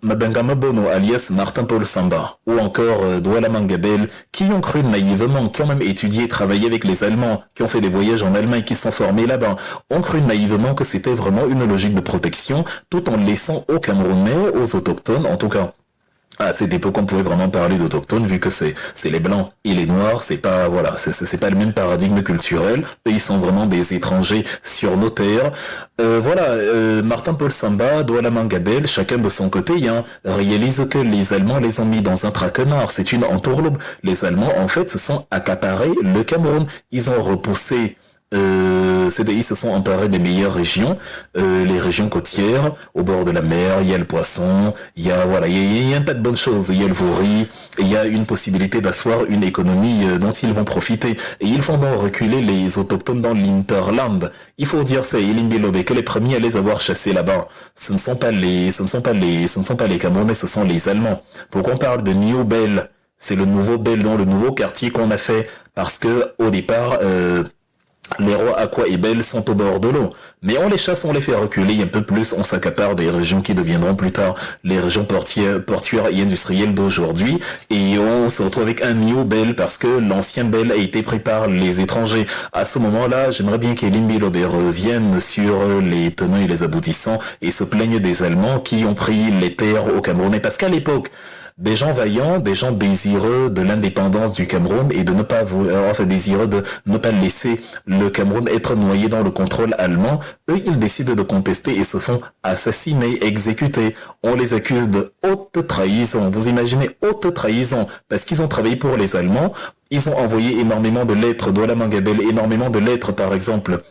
Mabengama Bono, alias Martin-Paul Samba, ou encore Douala Mangabel, qui ont cru naïvement, qui ont même étudié et travaillé avec les Allemands, qui ont fait des voyages en Allemagne, qui se sont formés là-bas, ont cru naïvement que c'était vraiment une logique de protection, tout en laissant aux Camerounais, aux autochtones, en tout cas, à cette époque, on pouvait vraiment parler d'autochtones, vu que c'est les blancs et les noirs, c'est pas, voilà, c'est pas le même paradigme culturel. Eux, ils sont vraiment des étrangers sur nos terres. Martin-Paul Samba, Douala Mangabel, chacun de son côté, réalise que les Allemands les ont mis dans un traquenard. C'est une entourloupe. Les Allemands, en fait, se sont accaparés le Cameroun. Ils ont repoussé CDI se sont emparés des meilleures régions, les régions côtières, au bord de la mer, il y a le poisson, il y a un tas de bonnes choses, il y a le vouri, il y a une possibilité d'asseoir une économie dont ils vont profiter. Et ils font donc reculer les autochtones dans l'Interland. Il faut dire ça, Ilimbilobe, que les premiers à les avoir chassés là-bas, ce ne sont pas les Camerounais, ce sont les Allemands. Pourquoi on parle de New Bell? C'est le nouveau Bell, dans le nouveau quartier qu'on a fait, parce que au départ, les rois Aqua et Belle sont au bord de l'eau. Mais on les chasse, on les fait reculer un peu plus, on s'accapare des régions qui deviendront plus tard les régions portuaires et industrielles d'aujourd'hui. Et on se retrouve avec un New Belle parce que l'ancien Belle a été pris par les étrangers. À ce moment-là, j'aimerais bien qu'Elimbi Lobe revienne sur les tenants et les aboutissants et se plaigne des Allemands qui ont pris les terres au Camerounais. Parce qu'à l'époque, des gens vaillants, des gens désireux de l'indépendance du Cameroun et de ne pas désireux de ne pas laisser le Cameroun être noyé dans le contrôle allemand, eux, ils décident de contester et se font assassiner, exécuter. On les accuse de haute trahison. Vous imaginez, haute trahison, parce qu'ils ont travaillé pour les Allemands, ils ont envoyé énormément de lettres, Douala Mangabel, énormément de lettres, par exemple,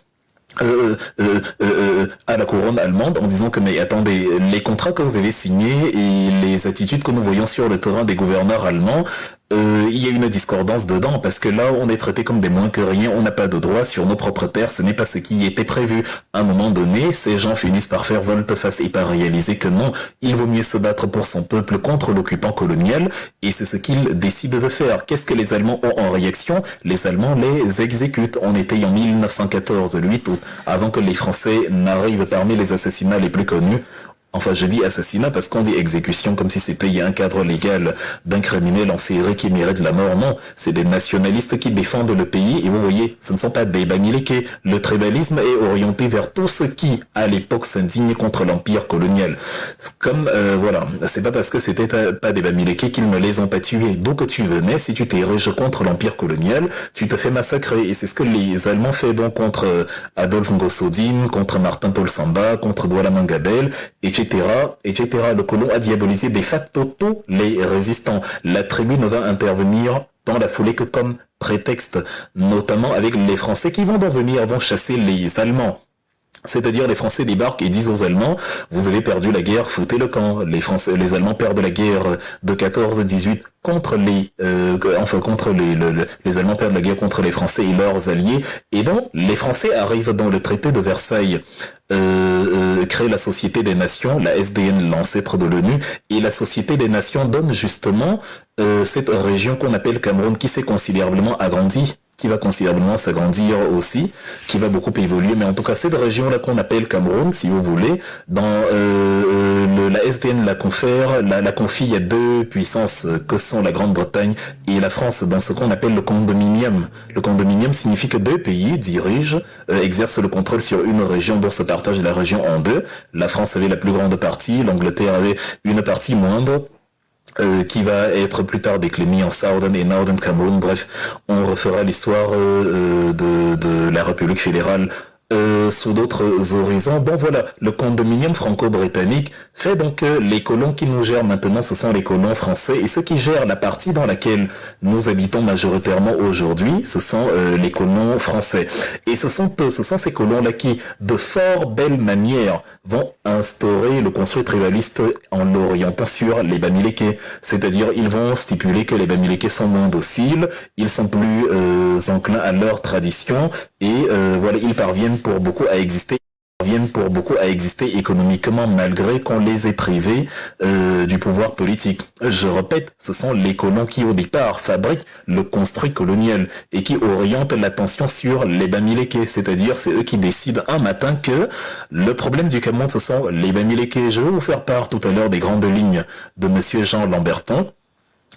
à la couronne allemande en disant que mais attendez, les contrats que vous avez signés et les attitudes que nous voyons sur le terrain des gouverneurs allemands, il y a une discordance dedans parce que là on est traité comme des moins que rien, on n'a pas de droit sur nos propres terres, ce n'est pas ce qui était prévu. À un moment donné, ces gens finissent par faire volte-face et par réaliser que non, il vaut mieux se battre pour son peuple contre l'occupant colonial et c'est ce qu'ils décident de faire. Qu'est-ce que les Allemands ont en réaction? Les Allemands les exécutent. On était en 1914, le 8 août, avant que les Français n'arrivent parmi les assassinats les plus connus. Enfin, je dis assassinat parce qu'on dit exécution comme si c'était un cadre légal d'un criminel en série qui mérite la mort. Non, c'est des nationalistes qui défendent le pays et vous voyez, ce ne sont pas des Bamileke. Le tribalisme est orienté vers tout ce qui, à l'époque, s'indigne contre l'empire colonial. Comme, c'est pas parce que c'était pas des Bamileke qu'ils ne les ont pas tués. D'où que tu venais, si tu t'ériges contre l'empire colonial, tu te fais massacrer. Et c'est ce que les Allemands font donc contre Adolphe Ngosodine, contre Martin-Paul Samba, contre Douala Mangabel, etc. Le colon a diabolisé de facto tous les résistants. La tribu ne va intervenir dans la foulée que comme prétexte, notamment avec les Français qui vont chasser les Allemands. C'est-à-dire les Français débarquent et disent aux Allemands, vous avez perdu la guerre, foutez le camp. Les Allemands perdent la guerre de 14-18 contre les Allemands perdent la guerre contre les Français et leurs alliés. Et donc les Français arrivent dans le traité de Versailles, créent la Société des Nations, la SDN, l'ancêtre de l'ONU, et la Société des Nations donne justement cette région qu'on appelle Cameroun qui s'est considérablement agrandie qui va considérablement s'agrandir aussi, qui va beaucoup évoluer. Mais en tout cas, cette région-là qu'on appelle Cameroun, si vous voulez, dans la SDN la confère, la confie, il y a deux puissances que sont la Grande-Bretagne et la France dans ce qu'on appelle le condominium. Le condominium signifie que deux pays dirigent, exercent le contrôle sur une région dont se partage la région en deux. La France avait la plus grande partie, l'Angleterre avait une partie moindre. Qui va être plus tard décliné en Southern et Northern Cameroun. Bref, on refera l'histoire de la République fédérale sous d'autres horizons. Bon voilà, le condominium franco-britannique fait donc que les colons qui nous gèrent maintenant, ce sont les colons français, et ceux qui gèrent la partie dans laquelle nous habitons majoritairement aujourd'hui, ce sont les colons français. Et ce sont ces colons-là qui, de fort belle manière, vont instaurer le construit tribaliste en l'orientant sur les Bamileke. C'est-à-dire, ils vont stipuler que les Bamileke sont moins dociles, ils sont plus enclins à leur tradition, et voilà, ils parviennent pour beaucoup à exister économiquement malgré qu'on les ait privés du pouvoir politique. Je répète, ce sont les colons qui au départ fabriquent le construit colonial et qui orientent l'attention sur les Bamileke, c'est-à-dire c'est eux qui décident un matin que le problème du Cameroun ce sont les Bamileke. Je vais vous faire part tout à l'heure des grandes lignes de monsieur Jean Lamberton.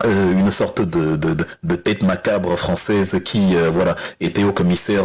Une sorte de tête macabre française qui voilà était au commissaire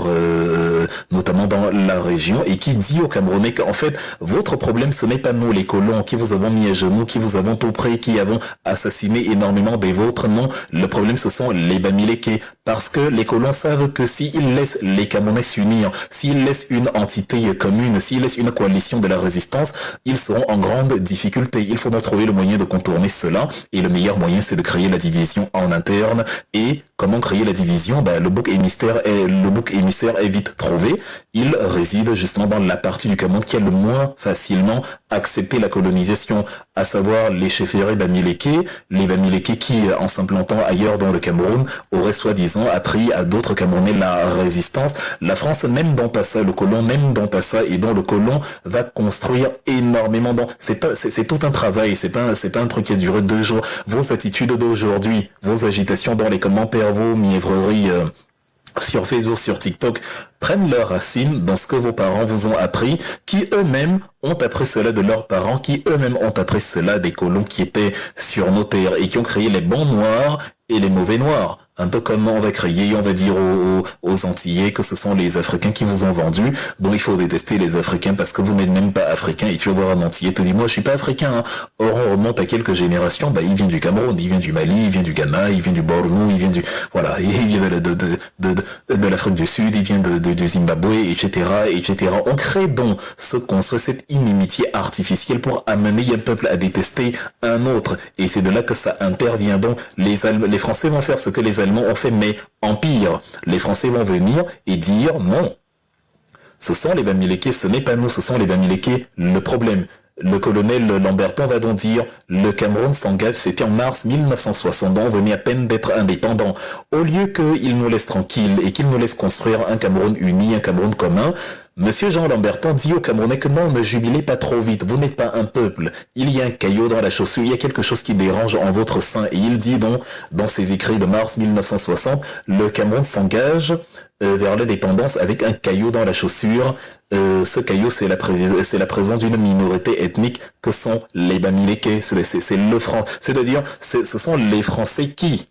notamment dans la région et qui dit aux Camerounais qu'en fait votre problème ce n'est pas nous les colons qui vous avons mis à genoux, qui vous avons tout près, qui avons assassiné énormément des vôtres. Non, le problème ce sont les Bamileke, parce que les colons savent que s'ils laissent les Camerounais s'unir, s'ils laissent une entité commune, s'ils laissent une coalition de la résistance, ils seront en grande difficulté. Il faudra trouver le moyen de contourner cela, et le meilleur moyen c'est de créer la division en interne. Et comment créer la division? Le bouc émissaire est vite trouvé. Il réside justement dans la partie du Cameroun qui a le moins facilement accepté la colonisation, à savoir les chefferies Bamileke, les Bamileke qui, en s'implantant ailleurs dans le Cameroun, auraient soi-disant appris à d'autres Camerounais la résistance. La France n'aime donc pas ça, le colon n'aime donc pas ça, et donc le colon va construire énormément. C'est tout un travail, c'est pas un truc qui a duré 2 jours. Vos attitudes d'aujourd'hui, vos agitations dans les commentaires, vos mièvreries sur Facebook, sur TikTok, prennent leurs racines dans ce que vos parents vous ont appris, qui eux-mêmes ont appris cela de leurs parents, qui eux-mêmes ont appris cela des colons qui étaient sur nos terres et qui ont créé les bons noirs et les mauvais noirs. Un peu comme on va crier, on va dire aux Antillais que ce sont les Africains qui vous ont vendu, donc il faut détester les Africains parce que vous n'êtes même pas Africain. Et tu vas voir un Antillais te dit moi je suis pas Africain, hein. Or on remonte à quelques générations, il vient du Cameroun, il vient du Mali, il vient du Ghana, il vient du Borno, il vient il vient de l'Afrique du Sud, il vient du Zimbabwe, etc. On crée donc ce construit, cette inimitié artificielle pour amener un peuple à détester un autre, et c'est de là que ça intervient. Donc les Français vont faire ce que les Allemands ont fait, mais en pire. Les Français vont venir et dire non, ce sont les Bamileke, ce n'est pas nous, ce sont les Bamileke le problème. Le colonel Lamberton va donc dire le Cameroun s'engage, c'était en mars 1960, on venait à peine d'être indépendant. Au lieu qu'il nous laisse tranquille et qu'il nous laisse construire un Cameroun uni, un Cameroun commun, Monsieur Jean Lamberton dit aux Camerounais que non, ne jubilez pas trop vite, vous n'êtes pas un peuple. Il y a un caillot dans la chaussure, il y a quelque chose qui dérange en votre sein. Et il dit donc, dans ses écrits de mars 1960, le Cameroun s'engage vers l'indépendance avec un caillot dans la chaussure. Ce caillot, c'est la présence d'une minorité ethnique que sont les Bamileke. C'est le franc. C'est-à-dire, ce sont les Français qui,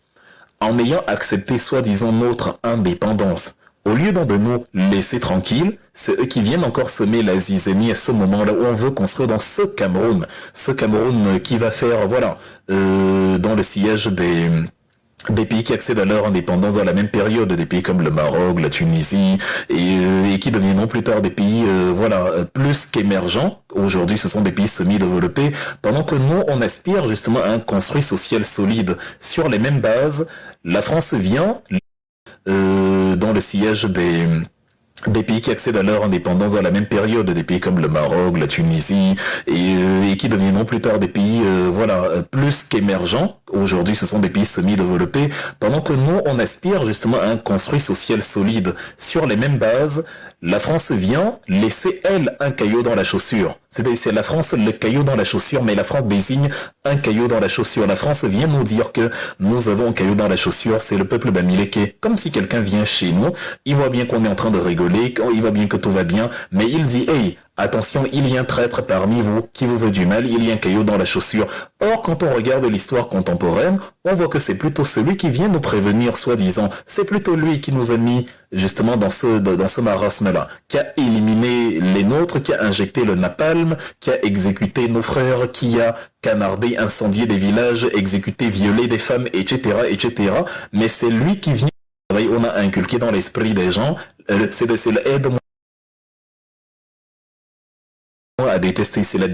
en ayant accepté soi-disant notre indépendance, au lieu de nous laisser tranquilles, c'est eux qui viennent encore semer la zizanie à ce moment-là où on veut construire dans ce Cameroun qui va faire, dans le sillage des pays qui accèdent à leur indépendance dans la même période, des pays comme le Maroc, la Tunisie, et qui deviendront plus tard des pays, plus qu'émergents. Aujourd'hui, ce sont des pays semi-développés, pendant que nous, on aspire justement à un construit social solide. Sur les mêmes bases, la France vient dans le sillage des pays qui accèdent à leur indépendance dans la même période, des pays comme le Maroc, la Tunisie, et qui deviendront plus tard des pays, plus qu'émergents. Aujourd'hui, ce sont des pays semi-développés, pendant que nous, on aspire justement à un construit social solide. Sur les mêmes bases, La France vient laisser, elle, un caillou dans la chaussure. C'est la France le caillou dans la chaussure, mais la France désigne un caillou dans la chaussure. La France vient nous dire que nous avons un caillou dans la chaussure, c'est le peuple bamileke. Comme si quelqu'un vient chez nous, il voit bien qu'on est en train de rigoler, il voit bien que tout va bien, mais il dit, hey, attention, il y a un traître parmi vous qui vous veut du mal, il y a un caillou dans la chaussure. Or, quand on regarde l'histoire contemporaine, on voit que c'est plutôt celui qui vient nous prévenir, soi-disant. C'est plutôt lui qui nous a mis, justement, dans ce marasme-là, qui a éliminé les nôtres, qui a injecté le napalm, qui a exécuté nos frères, qui a canardé, incendié des villages, exécuté, violé des femmes, etc., etc. Mais c'est lui qui vient, on a inculqué dans l'esprit des gens, c'est le aide-moi à détester, c'est la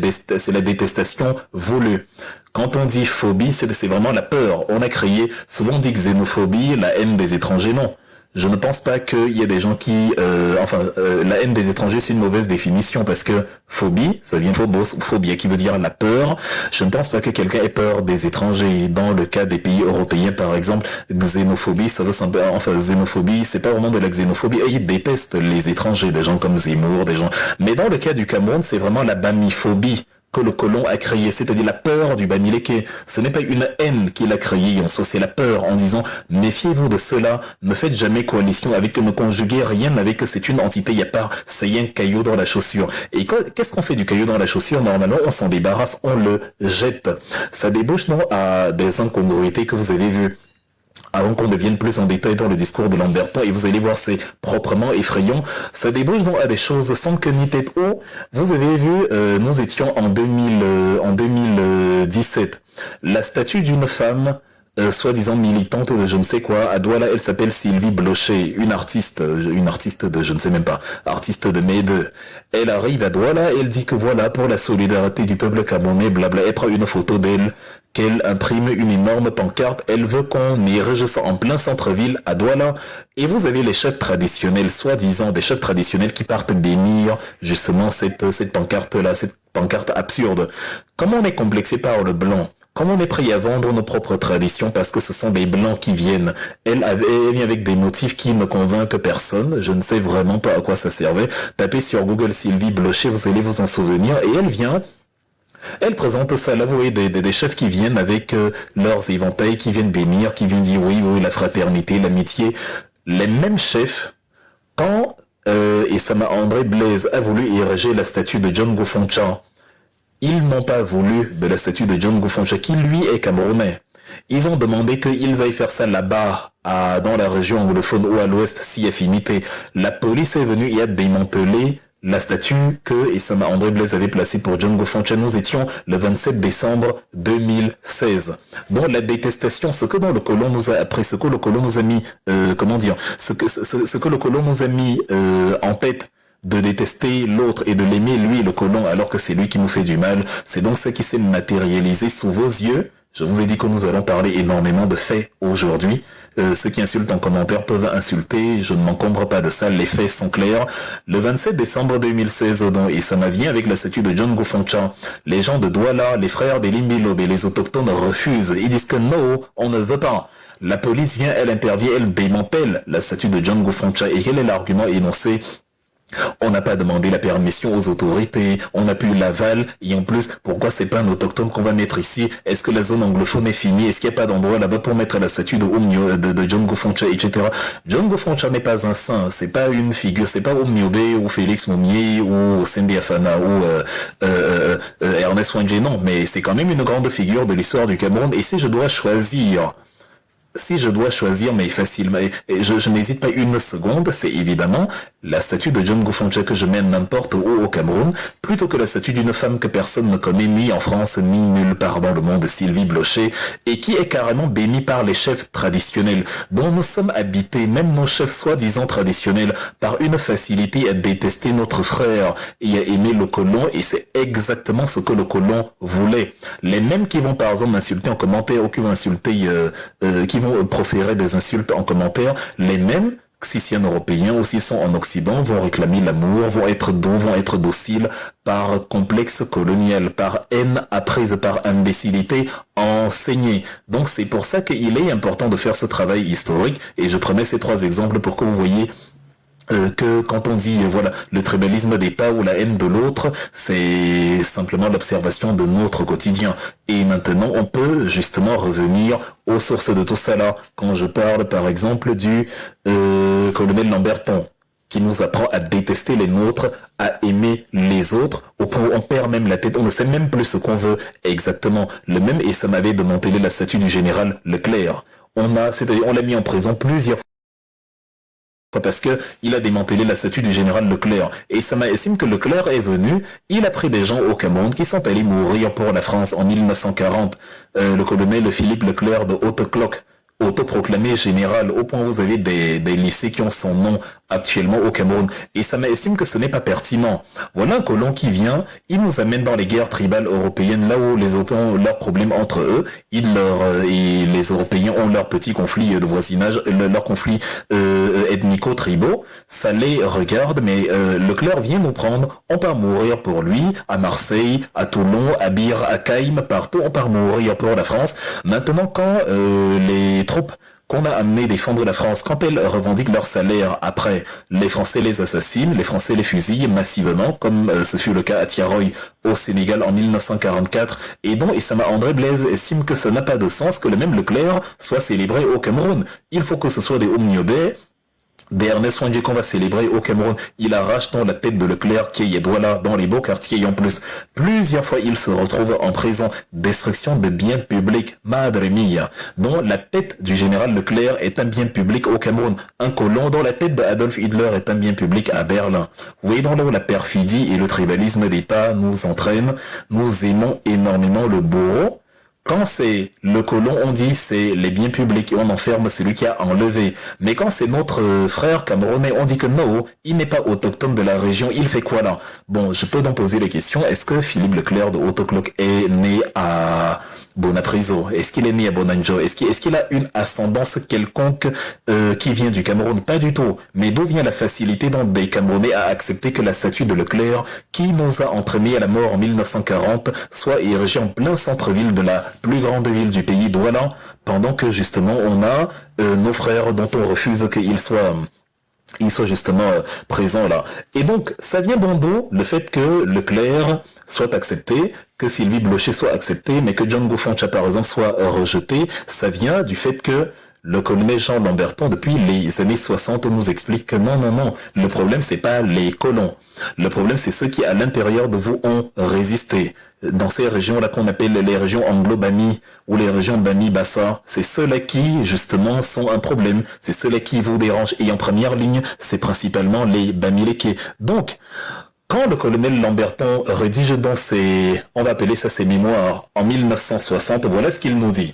détestation voulue. Quand on dit phobie, c'est vraiment la peur. On a créé, souvent on dit xénophobie, la haine des étrangers, non. Je ne pense pas qu'il y ait des gens qui... la haine des étrangers, c'est une mauvaise définition parce que phobie, ça vient de phobos, phobia, qui veut dire la peur. Je ne pense pas que quelqu'un ait peur des étrangers. Dans le cas des pays européens, par exemple, xénophobie, ça veut xénophobie, c'est pas vraiment de la xénophobie. Et ils détestent les étrangers, des gens comme Zemmour, des gens... Mais dans le cas du Cameroun, c'est vraiment la bamiphobie que le colon a créé, c'est-à-dire la peur du Bamileke. Ce n'est pas une haine qu'il a créée, c'est la peur en disant méfiez-vous de cela, ne faites jamais coalition avec eux, ne conjuguez rien avec eux, c'est une entité, il n'y a pas, c'est un caillou dans la chaussure. Et qu'est-ce qu'on fait du caillou dans la chaussure? Normalement, on s'en débarrasse, on le jette. Ça débouche non à des incongruités que vous avez vues. Avant qu'on devienne plus en détail dans le discours de Lamberton, et vous allez voir, c'est proprement effrayant, ça débouche donc à des choses sans queue ni tête. Oh, vous avez vu, nous étions en 2017, la statue d'une femme, soi-disant militante de je ne sais quoi, à Douala, elle s'appelle Sylvie Blocher, une artiste de je ne sais même pas, artiste de Médeux. Elle arrive à Douala, elle dit que voilà, pour la solidarité du peuple camerounais, blabla, elle prend une photo d'elle, qu'elle imprime une énorme pancarte, elle veut qu'on érige ça en plein centre-ville à Douala, et vous avez les chefs traditionnels, soi-disant des chefs traditionnels qui partent bénir justement cette pancarte-là, cette pancarte absurde. Comment on est complexé par le blanc? Comment on est prêt à vendre nos propres traditions parce que ce sont des blancs qui viennent? Elle vient avec des motifs qui ne convainquent personne. Je ne sais vraiment pas à quoi ça servait. Tapez sur Google Sylvie Blocher, vous allez vous en souvenir. Et elle vient... Elle présente ça, là, vous voyez, des chefs qui viennent avec leurs éventails, qui viennent bénir, qui viennent dire oui, la fraternité, l'amitié. Les mêmes chefs, quand André Blaise a voulu ériger la statue de John Gofoncha, ils n'ont pas voulu de la statue de John Gofoncha, qui lui est camerounais. Ils ont demandé qu'ils aillent faire ça là-bas, dans la région anglophone ou à l'ouest, si affinité. La police est venue et a démantelé la statue que André Blaise avait placée pour John Gofoncha. Nous étions le 27 décembre 2016. Bon, la détestation, ce que dans le colon nous a appris, ce que le colon nous a mis, ce que le colon nous a mis en tête, de détester l'autre et de l'aimer lui, le colon, alors que c'est lui qui nous fait du mal. C'est donc ce qui s'est matérialisé sous vos yeux. Je vous ai dit que nous allons parler énormément de faits aujourd'hui. Ceux qui insultent en commentaire peuvent insulter, je ne m'encombre pas de ça, les faits sont clairs. Le 27 décembre 2016, et ça m'a vient avec la statue de John Gofoncha. Les gens de Douala, les frères des Limbilob et les autochtones refusent. Ils disent que non, on ne veut pas. La police vient, elle intervient, elle démantèle la statue de John Gofoncha. Et quel est l'argument énoncé? On n'a pas demandé la permission aux autorités, on a pu l'aval, et en plus, pourquoi c'est pas un autochtone qu'on va mettre ici? Est-ce que la zone anglophone est finie? Est-ce qu'il n'y a pas d'endroit là-bas pour mettre la statue de John Gofoncha, etc. John Gofoncha n'est pas un saint, c'est pas une figure, c'est pas Omniobe ou Félix Moumier ou Cindy Afana ou Ernest Wangé, non, mais c'est quand même une grande figure de l'histoire du Cameroun, et si je dois choisir, mais facilement, et je n'hésite pas une seconde, c'est évidemment la statue de John Gofoncha que je mène n'importe où au Cameroun, plutôt que la statue d'une femme que personne ne connaît ni en France ni nulle part dans le monde, Sylvie Blocher, et qui est carrément bénie par les chefs traditionnels, dont nous sommes habités, même nos chefs soi-disant traditionnels, par une facilité à détester notre frère et à aimer le colon, et c'est exactement ce que le colon voulait. Les mêmes qui vont par exemple m'insulter en commentaire ou qui vont insulter, qui vont proférer des insultes en commentaire, les mêmes, si c'est un Européen ou s'ils sont en Occident, vont réclamer l'amour, vont être doux, vont être dociles par complexe colonial, par haine apprise, par imbécilité enseignée. Donc c'est pour ça qu'il est important de faire ce travail historique, et je prenais ces trois exemples pour que vous voyez Que quand on dit voilà le tribalisme d'État ou la haine de l'autre, c'est simplement l'observation de notre quotidien. Et maintenant, on peut justement revenir aux sources de tout cela. Quand je parle par exemple du colonel Lamberton, qui nous apprend à détester les nôtres, à aimer les autres, au point où on perd même la tête, on ne sait même plus ce qu'on veut exactement. Le même, et ça m'avait démantelé la statue du général Leclerc. C'est-à-dire, on l'a mis en prison plusieurs fois parce que il a démantelé la statue du général Leclerc. Et ça m'estime que Leclerc est venu, il a pris des gens au Cameroun qui sont allés mourir pour la France en 1940. Le colonel Philippe Leclerc de Haute-Cloque, autoproclamé général, au point où vous avez des lycées qui ont son nom actuellement au Cameroun. Et ça m'estime que ce n'est pas pertinent. Voilà un colon qui vient, il nous amène dans les guerres tribales européennes, là où les Européens ont leurs problèmes entre eux, et les Européens ont leurs petits conflits de voisinage, leurs conflits ethnico-tribaux. Ça les regarde, mais Leclerc vient nous prendre, on part mourir pour lui, à Marseille, à Toulon, à Bir, à Caïm, partout, on part mourir pour la France. Maintenant, quand les troupes qu'on a amenées défendre la France, quand elles revendiquent leur salaire après, les Français les assassinent, les Français les fusillent massivement, comme ce fut le cas à Tiaroy au Sénégal en 1944, et donc Issama André Blaise estime que ça n'a pas de sens que le même Leclerc soit célébré au Cameroun. Il faut que ce soit des Omniobé, d'Ernest Wandier qu'on va célébrer au Cameroun. Il arrache dans la tête de Leclerc qui est Douala dans les beaux quartiers et en plus, plusieurs fois il se retrouve en prison. Destruction de biens publics, madre mia. Dont la tête du général Leclerc est un bien public au Cameroun. Un colon dont la tête d'Adolf Hitler est un bien public à Berlin. Vous voyez dans là où la perfidie et le tribalisme d'État nous entraînent. Nous aimons énormément le bourreau. Quand c'est le colon, on dit c'est les biens publics et on enferme celui qui a enlevé. Mais quand c'est notre frère camerounais, on dit que non, il n'est pas autochtone de la région, il fait quoi là? Bon, je peux donc poser les questions. Est-ce que Philippe Leclerc de Haute-Cloque est né à Bonapriso? Est-ce qu'il est né à Bonanjo? Est-ce qu'il a une ascendance quelconque qui vient du Cameroun? Pas du tout. Mais d'où vient la facilité donc des Camerounais à accepter que la statue de Leclerc, qui nous a entraînés à la mort en 1940, soit érigée en plein centre-ville de la plus grande ville du pays, Douala, pendant que justement on a nos frères dont on refuse qu'ils soient justement présents là. Et donc ça vient d'où le fait que Leclerc soit accepté, que Sylvie Blocher soit accepté, mais que John Goufoncha par exemple soit rejeté. Ça vient du fait que le colonel Jean Lamberton, depuis les années 60, nous explique que non, le problème c'est pas les colons. Le problème c'est ceux qui à l'intérieur de vous ont résisté. Dans ces régions-là qu'on appelle les régions anglo-bami ou les régions bami-bassa, c'est ceux-là qui, justement, sont un problème. C'est ceux-là qui vous dérangent. Et en première ligne, c'est principalement les bamileke. Donc, quand le colonel Lamberton rédige dans on va appeler ça ses mémoires, en 1960, voilà ce qu'il nous dit.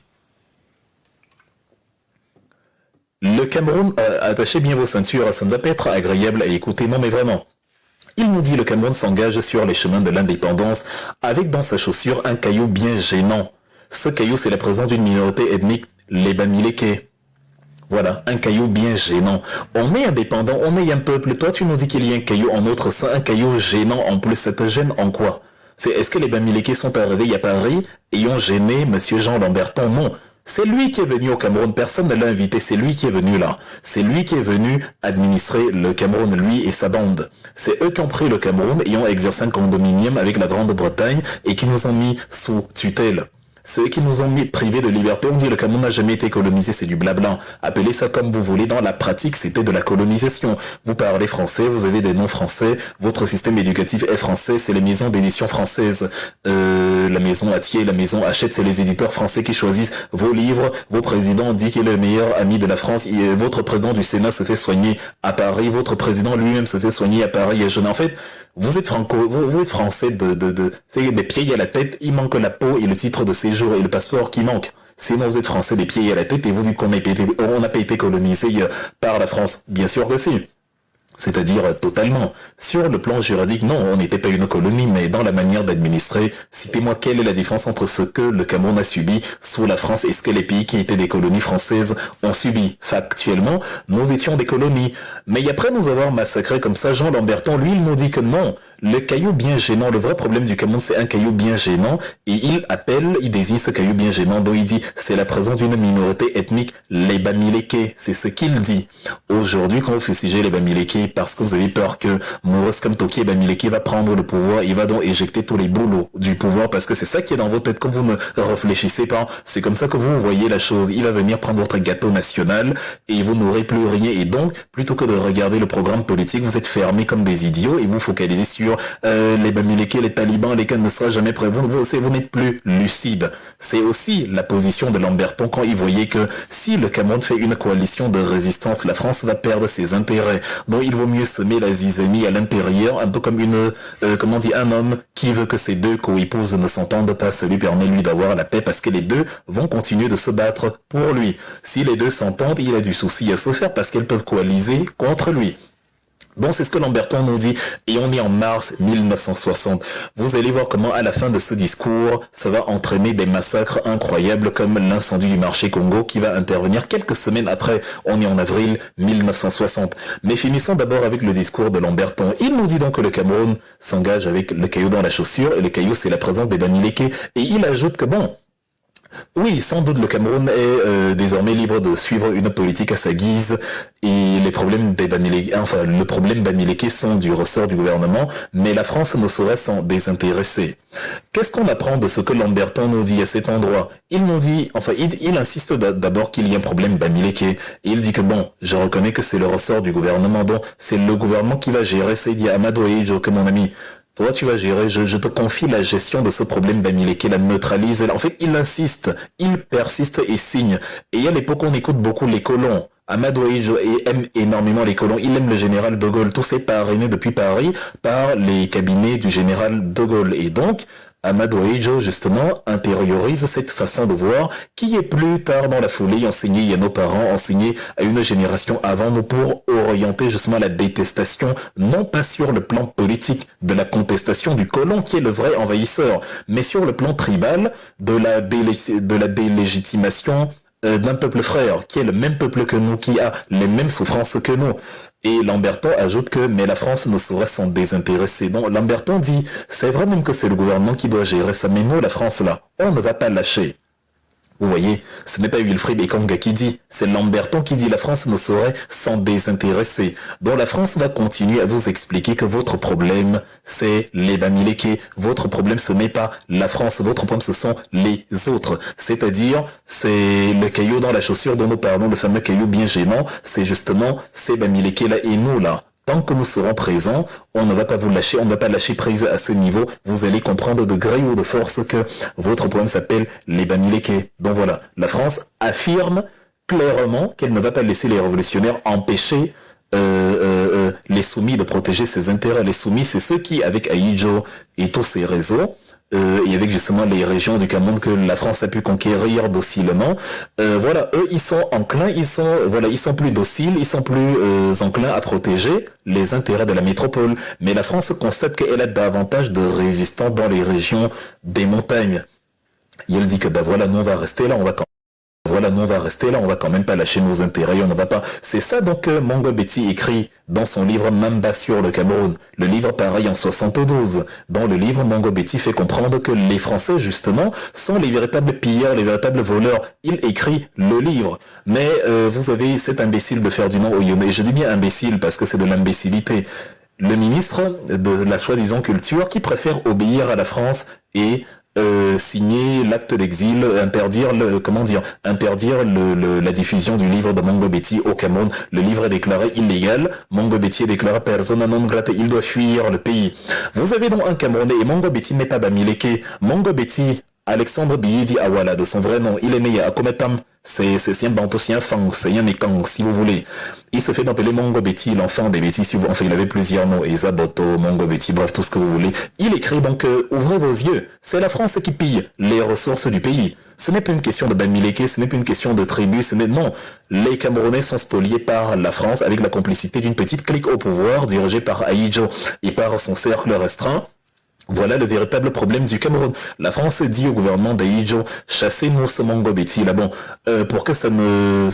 Le Cameroun, attachez bien vos ceintures, ça ne doit pas être agréable à écouter, non mais vraiment. Il nous dit le Cameroun s'engage sur les chemins de l'indépendance avec dans sa chaussure un caillou bien gênant. Ce caillou, c'est la présence d'une minorité ethnique, les Bamileke. Voilà, un caillou bien gênant. On est indépendant, on est un peuple. Toi, tu nous dis qu'il y a un caillou en notre sein, un caillou gênant en plus. Ça te gêne en quoi? Est-ce que les Bamileke sont arrivés à Paris et ont gêné Monsieur Jean Lamberton? Non. C'est lui qui est venu au Cameroun, personne ne l'a invité, c'est lui qui est venu là. C'est lui qui est venu administrer le Cameroun, lui et sa bande. C'est eux qui ont pris le Cameroun et ont exercé un condominium avec la Grande-Bretagne et qui nous ont mis sous tutelle. C'est eux qui nous ont mis privés de liberté. On dit le Cameroun n'a jamais été colonisé, c'est du blabla. Appelez ça comme vous voulez. Dans la pratique, c'était de la colonisation. Vous parlez français, vous avez des noms français, votre système éducatif est français, c'est les maisons d'édition françaises. La maison Atier, la maison Hachette, c'est les éditeurs français qui choisissent vos livres. Vos présidents dit qu'il est le meilleur ami de la France. Votre président du Sénat se fait soigner à Paris. Votre président lui-même se fait soigner à Paris. Et en fait, vous êtes vous êtes français des pieds à la tête. Il manque la peau et le titre de séjour et le passeport qui manque. Sinon, vous êtes français des pieds à la tête et vous dites qu'on n'a pas été colonisé par la France. Bien sûr que si. C'est-à-dire totalement. Sur le plan juridique, non, on n'était pas une colonie, mais dans la manière d'administrer, citez-moi quelle est la différence entre ce que le Cameroun a subi sous la France et ce que les pays qui étaient des colonies françaises ont subi. Factuellement, nous étions des colonies. Mais après nous avoir massacrés comme ça, Jean Lamberton, lui, il nous dit que non, le caillou bien gênant, le vrai problème du Cameroun, c'est un caillou bien gênant, et il désigne ce caillou bien gênant, dont il dit, c'est la présence d'une minorité ethnique, les Bamileke, c'est ce qu'il dit. Aujourd'hui, quand vous fustigez les Bamileke, parce que vous avez peur que Maurice Kamtoki et Bamileke va prendre le pouvoir, il va donc éjecter tous les boulots du pouvoir, parce que c'est ça qui est dans votre tête, quand vous ne réfléchissez pas, c'est comme ça que vous voyez la chose, il va venir prendre votre gâteau national, et vous n'aurez plus rien, et donc, plutôt que de regarder le programme politique, vous êtes fermés comme des idiots, et vous focalisez sur les Bamileke, les talibans, lesquels ne sera jamais prêt. Vous n'êtes plus lucide. C'est aussi la position de Lamberton quand il voyait que si le Cameroun fait une coalition de résistance, la France va perdre ses intérêts. Donc il vaut mieux semer la zizanie à l'intérieur, un peu comme un homme qui veut que ses deux co-épouses ne s'entendent pas, ça lui permet lui d'avoir la paix parce que les deux vont continuer de se battre pour lui. Si les deux s'entendent, il a du souci à se faire parce qu'elles peuvent coaliser contre lui. Donc c'est ce que Lamberton nous dit, et on est en mars 1960. Vous allez voir comment à la fin de ce discours, ça va entraîner des massacres incroyables comme l'incendie du marché Congo qui va intervenir quelques semaines après, on est en avril 1960. Mais finissons d'abord avec le discours de Lamberton. Il nous dit donc que le Cameroun s'engage avec le caillou dans la chaussure, et le caillou c'est la présence des Bamileke, et il ajoute que bon, oui, sans doute le Cameroun est désormais libre de suivre une politique à sa guise et les problèmes des Bamileke, enfin le problème Bamileke sont du ressort du gouvernement, mais la France ne saurait s'en désintéresser. Qu'est-ce qu'on apprend de ce que Lamberton nous dit à cet endroit? Il nous dit, il insiste d'abord qu'il y a un problème Bamileke et il dit que bon, je reconnais que c'est le ressort du gouvernement, donc c'est le gouvernement qui va gérer, c'est dit Amadou Eidjo, que mon ami. Toi, tu vas gérer, je te confie la gestion de ce problème Bamileke, la neutralise. En fait, il insiste, il persiste et signe. Et à l'époque, on écoute beaucoup les colons. Amadou Eidjo aime énormément les colons. Il aime le général de Gaulle. Tout s'est parrainé depuis Paris par les cabinets du général de Gaulle. Et donc, Amadou Eidjo, justement, intériorise cette façon de voir qui est plus tard dans la folie enseignée à nos parents, enseignée à une génération avant nous pour orienter justement la détestation, non pas sur le plan politique de la contestation du colon qui est le vrai envahisseur, mais sur le plan tribal de la délégitimation d'un peuple frère, qui est le même peuple que nous, qui a les mêmes souffrances que nous. Et Lamberton ajoute que, mais la France ne saurait s'en désintéresser. Donc Lamberton dit, c'est vrai même que c'est le gouvernement qui doit gérer ça, mais nous, la France, là, on ne va pas lâcher. Vous voyez, ce n'est pas Wilfried Ekanga qui dit, c'est Lamberton qui dit la France ne saurait s'en désintéresser. Donc la France va continuer à vous expliquer que votre problème, c'est les Bamileke. Votre problème, ce n'est pas la France. Votre problème, ce sont les autres. C'est-à-dire, c'est le caillou dans la chaussure dont nous parlons, le fameux caillou bien gênant. C'est justement ces Bamileke là et nous là. Tant que nous serons présents, on ne va pas vous lâcher, on ne va pas lâcher prise à ce niveau. Vous allez comprendre de gré ou de force que votre problème s'appelle les Bamileke. Donc voilà, la France affirme clairement qu'elle ne va pas laisser les révolutionnaires empêcher les soumis de protéger ses intérêts. Les soumis, c'est ceux qui, avec Ahidjo et tous ses réseaux, et avec justement les régions du Cameroun que la France a pu conquérir docilement, voilà, eux ils sont enclins, ils sont plus dociles, ils sont plus enclins à protéger les intérêts de la métropole. Mais la France constate qu'elle a davantage de résistants dans les régions des montagnes. Et elle dit que voilà, nous on va rester là, on va quand même pas lâcher nos intérêts, on ne va pas. C'est ça donc que Mongo Betty écrit dans son livre Mamba sur le Cameroun. Le livre pareil en 72. Dans le livre, Mongo Betty fait comprendre que les Français, justement, sont les véritables pilleurs, les véritables voleurs. Il écrit le livre. Mais vous avez cet imbécile de Ferdinand Oyonnax, et je dis bien imbécile parce que c'est de l'imbécilité. Le ministre de la soi-disant culture qui préfère obéir à la France et signer l'acte d'exil, interdire la diffusion du livre de Mongo Betty au Cameroun. Le livre est déclaré illégal. Mongo Betty est déclaré persona non grata. Il doit fuir le pays. Vous avez donc un Camerounais et Mongo Betty n'est pas Bamileke. Mongo Betty, Alexandre Biyidi Awala, de son vrai nom, il est né à Akometam. C'est un Bantou, c'est un Fang, c'est un Ekang, si vous voulez. Il se fait appeler Mongo Betty, l'enfant des Betty, enfin, il avait plusieurs noms, Esaboto, Mongo Betty, bref, tout ce que vous voulez. Il écrit donc, ouvrez vos yeux. C'est la France qui pille les ressources du pays. Ce n'est pas une question de Bamileke, ce n'est pas une question de tribu, non. Les Camerounais sont spoliés par la France avec la complicité d'une petite clique au pouvoir dirigée par Ahidjo et par son cercle restreint. Voilà le véritable problème du Cameroun. La France dit au gouvernement d'Aïdjo, chassez-nous ce Mongobeti là-bas. Pour que ça ne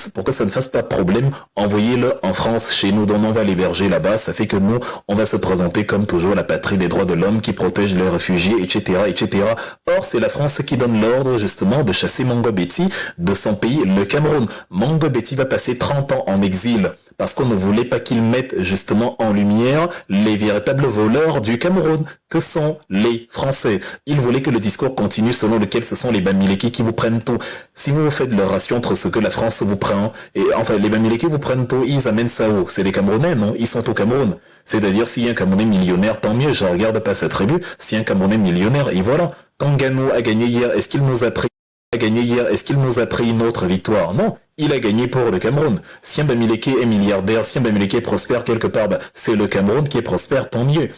fasse pas de problème, envoyez-le en France, chez nous, dont on va l'héberger là-bas. Ça fait que nous, on va se présenter comme toujours la patrie des droits de l'homme qui protège les réfugiés, etc., etc. Or, c'est la France qui donne l'ordre, justement, de chasser Mongobeti de son pays, le Cameroun. Mongobeti va passer 30 ans en exil parce qu'on ne voulait pas qu'il mette justement en lumière les véritables voleurs du Cameroun, que sont les Français. Ils voulaient que le discours continue selon lequel ce sont les Bamileke qui vous prennent tout. Si vous faites le ratio entre ce que la France vous prend, et enfin les Bamileke vous prennent tout, ils amènent ça où? C'est les Camerounais, non? Ils sont au Cameroun. C'est-à-dire s'il y a un Camerounais millionnaire, tant mieux, je regarde pas sa tribu. S'il y a un Camerounais millionnaire, et voilà. Quand Gano a gagné hier, est-ce qu'il nous a pris est-ce qu'il nous a pris une autre victoire? Non, il a gagné pour le Cameroun. Si un Bamileke est milliardaire, si un Bamileke prospère quelque part, c'est le Cameroun qui est prospère, tant mieux.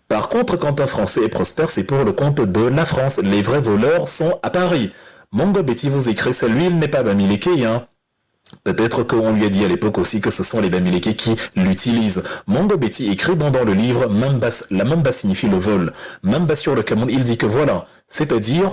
Par contre, quand un Français est prospère, c'est pour le compte de la France. Les vrais voleurs sont à Paris. Mongobeti vous écrit ça, lui, il n'est pas Bamileke, hein. Peut-être qu'on lui a dit à l'époque aussi que ce sont les Bamileke qui l'utilisent. Mongobeti écrit dans le livre Mamba, la Mamba signifie le vol. Mamba sur le Cameroun, il dit que voilà, c'est-à-dire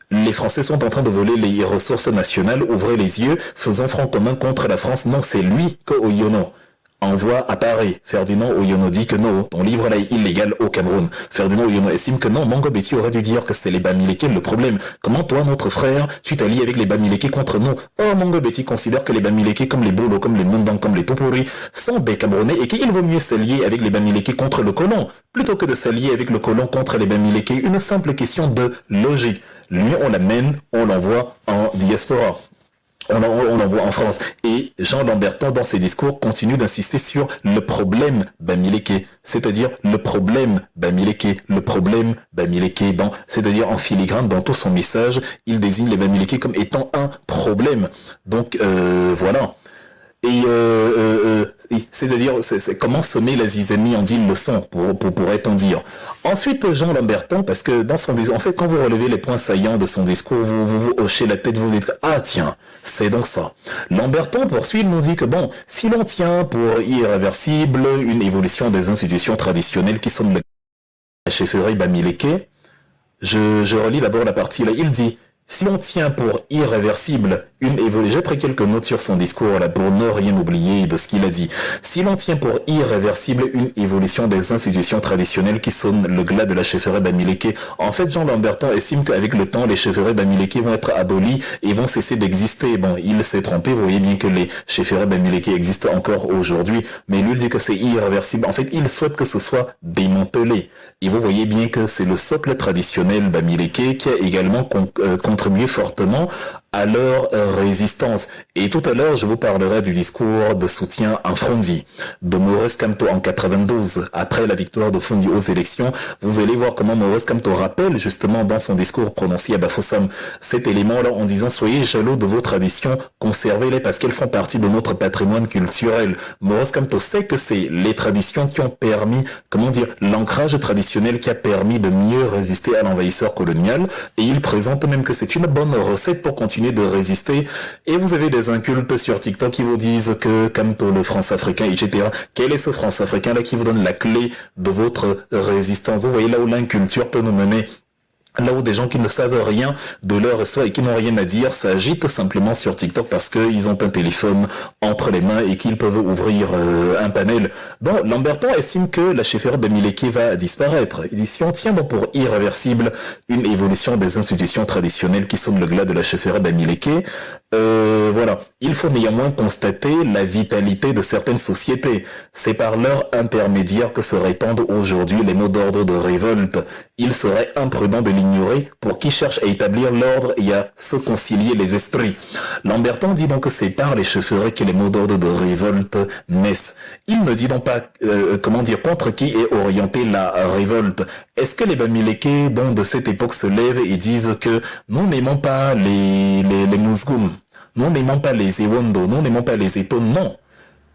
les Français sont en train de voler les ressources nationales, ouvrez les yeux, faisons front commun contre la France. Non, c'est lui que Oyono envoie à Paris. Ferdinand Oyono dit que non, ton livre là est illégal au Cameroun. Ferdinand Oyono estime que non, Mongobeti aurait dû dire que c'est les Bamileke le problème. Comment toi, notre frère, tu t'allies avec les Bamileke contre nous? Or, Mongobeti considère que les Bamileke, comme les Bolo, comme les Mundang, comme les Topori, sont des Camerounais et qu'il vaut mieux s'allier avec les Bamileke contre le colon, plutôt que de s'allier avec le colon contre les Bamileke. Une simple question de logique. Lui, on l'amène, on l'envoie en diaspora. On l'envoie en France. Et Jean Lamberton, dans ses discours, continue d'insister sur le problème Bamileke. C'est-à-dire le problème Bamileke. Le problème Bamileke. C'est-à-dire en filigrane, dans tout son message, il désigne les Bamileke comme étant un problème. Donc, voilà. Et c'est-à-dire, c'est comment semer la zizanie en 10 leçons, pourrait-on dire. Ensuite, Jean Lamberton, parce que dans son discours, en fait, quand vous relevez les points saillants de son discours, vous hochez la tête, vous dites, ah tiens, c'est donc ça. Lamberton poursuit, il nous dit que bon, si l'on tient pour irréversible une évolution des institutions traditionnelles qui sont la chefferie Bamileke, je relis d'abord la partie là, il dit, si l'on tient pour irréversible une évolution, j'ai pris quelques notes sur son discours là pour ne rien oublier de ce qu'il a dit. Si l'on tient pour irréversible une évolution des institutions traditionnelles qui sonnent le glas de la chefferie Bamileke, en fait Jean Lamberton estime qu'avec le temps les chefferies Bamileke vont être abolies et vont cesser d'exister. Bon, il s'est trompé, vous voyez bien que les chefferies Bamileke existent encore aujourd'hui, mais lui dit que c'est irréversible. En fait, il souhaite que ce soit démantelé. Et vous voyez bien que c'est le socle traditionnel Bamileke qui a également contribué fortement à leur résistance. Et tout à l'heure, je vous parlerai du discours de soutien à Frondi de Maurice Kamto en 92, après la victoire de Frondi aux élections. Vous allez voir comment Maurice Kamto rappelle justement dans son discours prononcé à Bafoussam cet élément-là en disant « Soyez jaloux de vos traditions, conservez-les parce qu'elles font partie de notre patrimoine culturel ». Maurice Kamto sait que c'est les traditions qui ont permis, l'ancrage traditionnel qui a permis de mieux résister à l'envahisseur colonial, et il présente même que c'est une bonne recette pour continuer de résister. Et vous avez des incultes sur TikTok qui vous disent que Kamto, le France-Africain, etc. Quel est ce France-Africain-là qui vous donne la clé de votre résistance? Vous voyez là où l'inculture peut nous mener. Là où des gens qui ne savent rien de leur histoire et qui n'ont rien à dire s'agitent simplement sur TikTok parce qu'ils ont un téléphone entre les mains et qu'ils peuvent ouvrir un panel. Donc Lamberton estime que la chefferie Bamileke va disparaître. Il dit si on tient donc pour irréversible une évolution des institutions traditionnelles qui sonnent le glas de la chefferie Bamileke, voilà. Il faut néanmoins constater la vitalité de certaines sociétés. C'est par leur intermédiaire que se répandent aujourd'hui les mots d'ordre de révolte. Il serait imprudent de l'ignorer pour qui cherche à établir l'ordre et à se concilier les esprits. Lamberton dit donc que c'est par les chefferies que les mots d'ordre de révolte naissent. Il ne dit donc pas, contre qui est orientée la révolte. Est-ce que les Bamileke, dont de cette époque se lèvent et disent que nous n'aimons pas les Mousgoum, nous n'aimons pas les Ewondo, nous n'aimons pas les Eto? Non.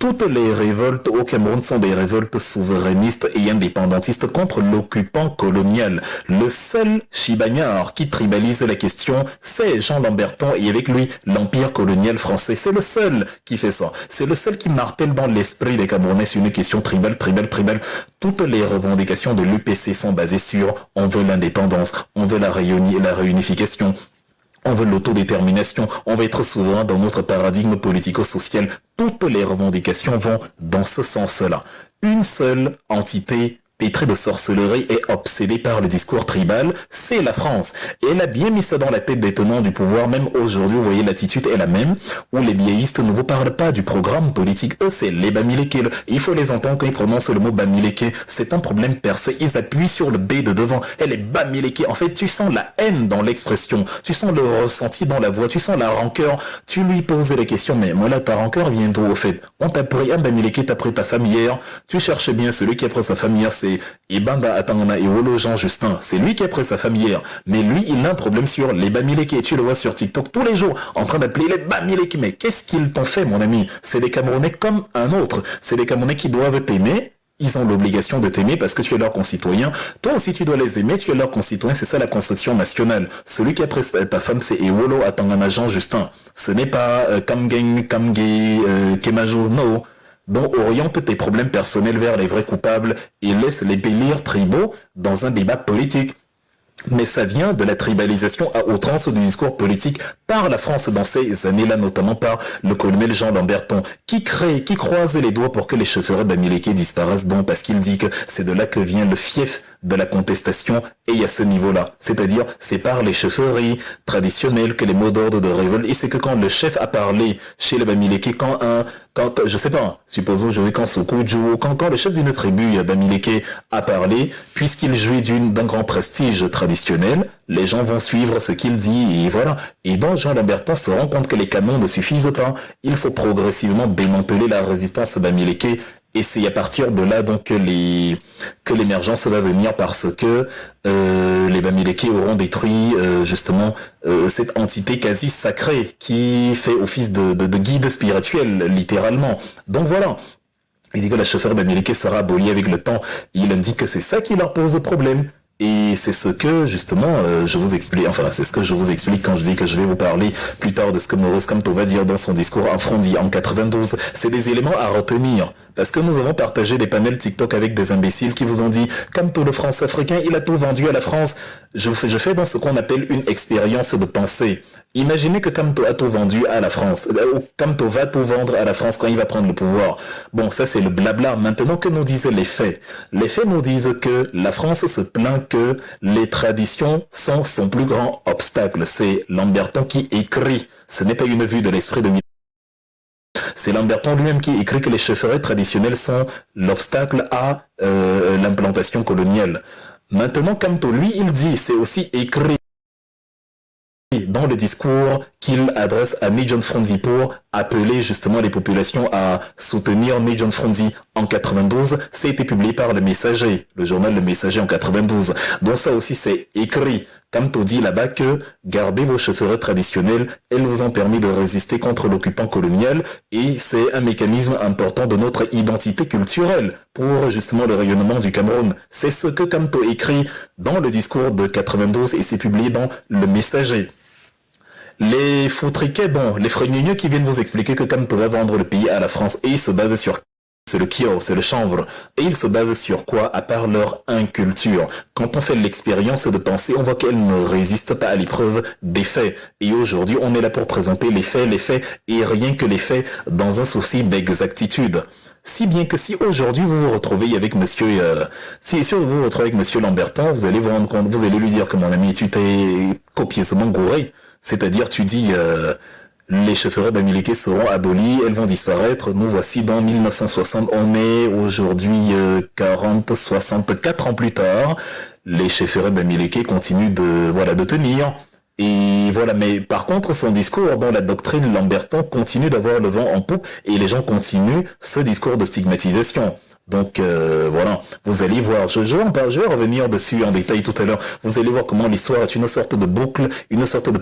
toutes les révoltes au Cameroun sont des révoltes souverainistes et indépendantistes contre l'occupant colonial. Le seul chibagnard qui tribalise la question, c'est Jean Lamberton et avec lui l'empire colonial français. C'est le seul qui fait ça. C'est le seul qui martèle dans l'esprit des Camerounais sur une question tribale. Toutes les revendications de l'UPC sont basées sur on veut l'indépendance, on veut la réunification, on veut l'autodétermination, on veut être souverain dans notre paradigme politico-social. Toutes les revendications vont dans ce sens-là. Une seule entité pétrée de sorcellerie et obsédée par le discours tribal, c'est la France. Et elle a bien mis ça dans la tête des tenants du pouvoir. Même aujourd'hui, vous voyez, l'attitude est la même, où les biaïstes ne vous parlent pas du programme politique. Eux, c'est les Bamileke. Il faut les entendre quand ils prononcent le mot Bamileke. C'est un problème percé. Ils appuient sur le B de devant. Elle est Bamileke. En fait, tu sens la haine dans l'expression. Tu sens le ressenti dans la voix. Tu sens la rancœur. Tu lui poses les questions. Mais moi, là, ta rancœur vient d'où, au fait? On t'a pris un Bamileke, t'as pris ta femme hier. Tu cherches bien celui qui a pris sa femme hier, c'est Ibanda Atangana et Wolo Jean Justin. C'est lui qui a pris sa femme hier. Mais lui, il a un problème sur les Bamileke. Et tu le vois sur TikTok tous les jours en train d'appeler les Bamileke. Mais qu'est-ce qu'ils t'ont fait, mon ami? C'est des Camerounais comme un autre. C'est des Camerounais qui doivent t'aimer. Ils ont l'obligation de t'aimer parce que tu es leur concitoyen. Toi aussi, tu dois les aimer. Tu es leur concitoyen. C'est ça la construction nationale. Celui qui a pris ta femme, c'est Ewolo Atangana Jean Justin. Ce n'est pas Kamgen, Kamge, Kemajo. Non. Donc oriente tes problèmes personnels vers les vrais coupables et laisse les délires tribaux dans un débat politique. Mais ça vient de la tribalisation à outrance du discours politique par la France dans ces années-là, notamment par le colonel Jean Lamberton, qui croise les doigts pour que les chauffeurs Bamileke disparaissent, donc parce qu'il dit que c'est de là que vient le fief de la contestation, et à ce niveau-là. C'est-à-dire, c'est par les chefferies traditionnelles que les mots d'ordre de révolte, et c'est que quand le chef a parlé chez les Bamileke, je sais pas, supposons aujourd'hui quand Sokoudjou, quand le chef d'une tribu Bamileke a parlé, puisqu'il jouit d'un grand prestige traditionnel, les gens vont suivre ce qu'il dit, et voilà. Et donc Jean Lamberton se rend compte que les canons ne suffisent pas. Il faut progressivement démanteler la résistance Bamileke. Et c'est à partir de là donc que l'émergence va venir parce que les Bamileke auront détruit justement cette entité quasi sacrée qui fait office de guide spirituel littéralement. Donc voilà. Il dit que la chauffeur Bamileke sera abolie avec le temps. Il indique que c'est ça qui leur pose problème. Et c'est ce que, justement, je vous explique, enfin, c'est ce que je vous explique quand je dis que je vais vous parler plus tard de ce que Maurice Kamto va dire dans son discours en Frondi en 92. C'est des éléments à retenir. Parce que nous avons partagé des panels TikTok avec des imbéciles qui vous ont dit, Kamto le France-africain, il a tout vendu à la France. Je fais dans ce qu'on appelle une expérience de pensée. Imaginez que Kamto a tout vendu à la France, ou Kamto va tout vendre à la France quand il va prendre le pouvoir. Bon, ça c'est le blabla. Maintenant, que nous disent les faits? Les faits nous disent que la France se plaint que les traditions sont son plus grand obstacle. C'est Lamberton qui écrit. Ce n'est pas une vue de l'esprit de c'est Lamberton lui-même qui écrit que les chefferies traditionnelles sont l'obstacle à l'implantation coloniale. Maintenant, Kamto, lui, il dit, c'est aussi écrit dans le discours qu'il adresse à Nidjon Fronzi pour appeler justement les populations à soutenir Nidjon Fronzi en 92, ça a été publié par Le Messager, le journal Le Messager en 92. Donc ça aussi c'est écrit. Kamto dit là-bas que gardez vos chefferies traditionnelles, elles vous ont permis de résister contre l'occupant colonial et c'est un mécanisme important de notre identité culturelle pour justement le rayonnement du Cameroun. C'est ce que Kamto écrit dans le discours de 92 et c'est publié dans Le Messager. Les foutriquets, bon, les frégneux qui viennent vous expliquer que Kamto va vendre le pays à la France et ils se basent sur c'est le kior, c'est le chanvre. Et ils se basent sur quoi? À part leur inculture. Quand on fait l'expérience de penser, on voit qu'elle ne résiste pas à l'épreuve des faits. Et aujourd'hui, on est là pour présenter les faits, et rien que les faits dans un souci d'exactitude. Si bien que si aujourd'hui vous vous retrouvez avec monsieur, si vous vous retrouvez avec monsieur Lamberton, vous allez vous rendre compte, vous allez lui dire que mon ami, tu t'es copieusement gouré. C'est-à-dire, tu dis, les chefferies Bamileke seront abolies, elles vont disparaître. Nous voici dans 1960, on est aujourd'hui 64 ans plus tard. Les chefferies Bamileke continuent de tenir. Et voilà, mais par contre, son discours dans la doctrine Lamberton continue d'avoir le vent en poupe et les gens continuent ce discours de stigmatisation. Donc voilà, vous allez voir, je vais revenir dessus en détail tout à l'heure. Vous allez voir comment l'histoire est une sorte de boucle, une sorte de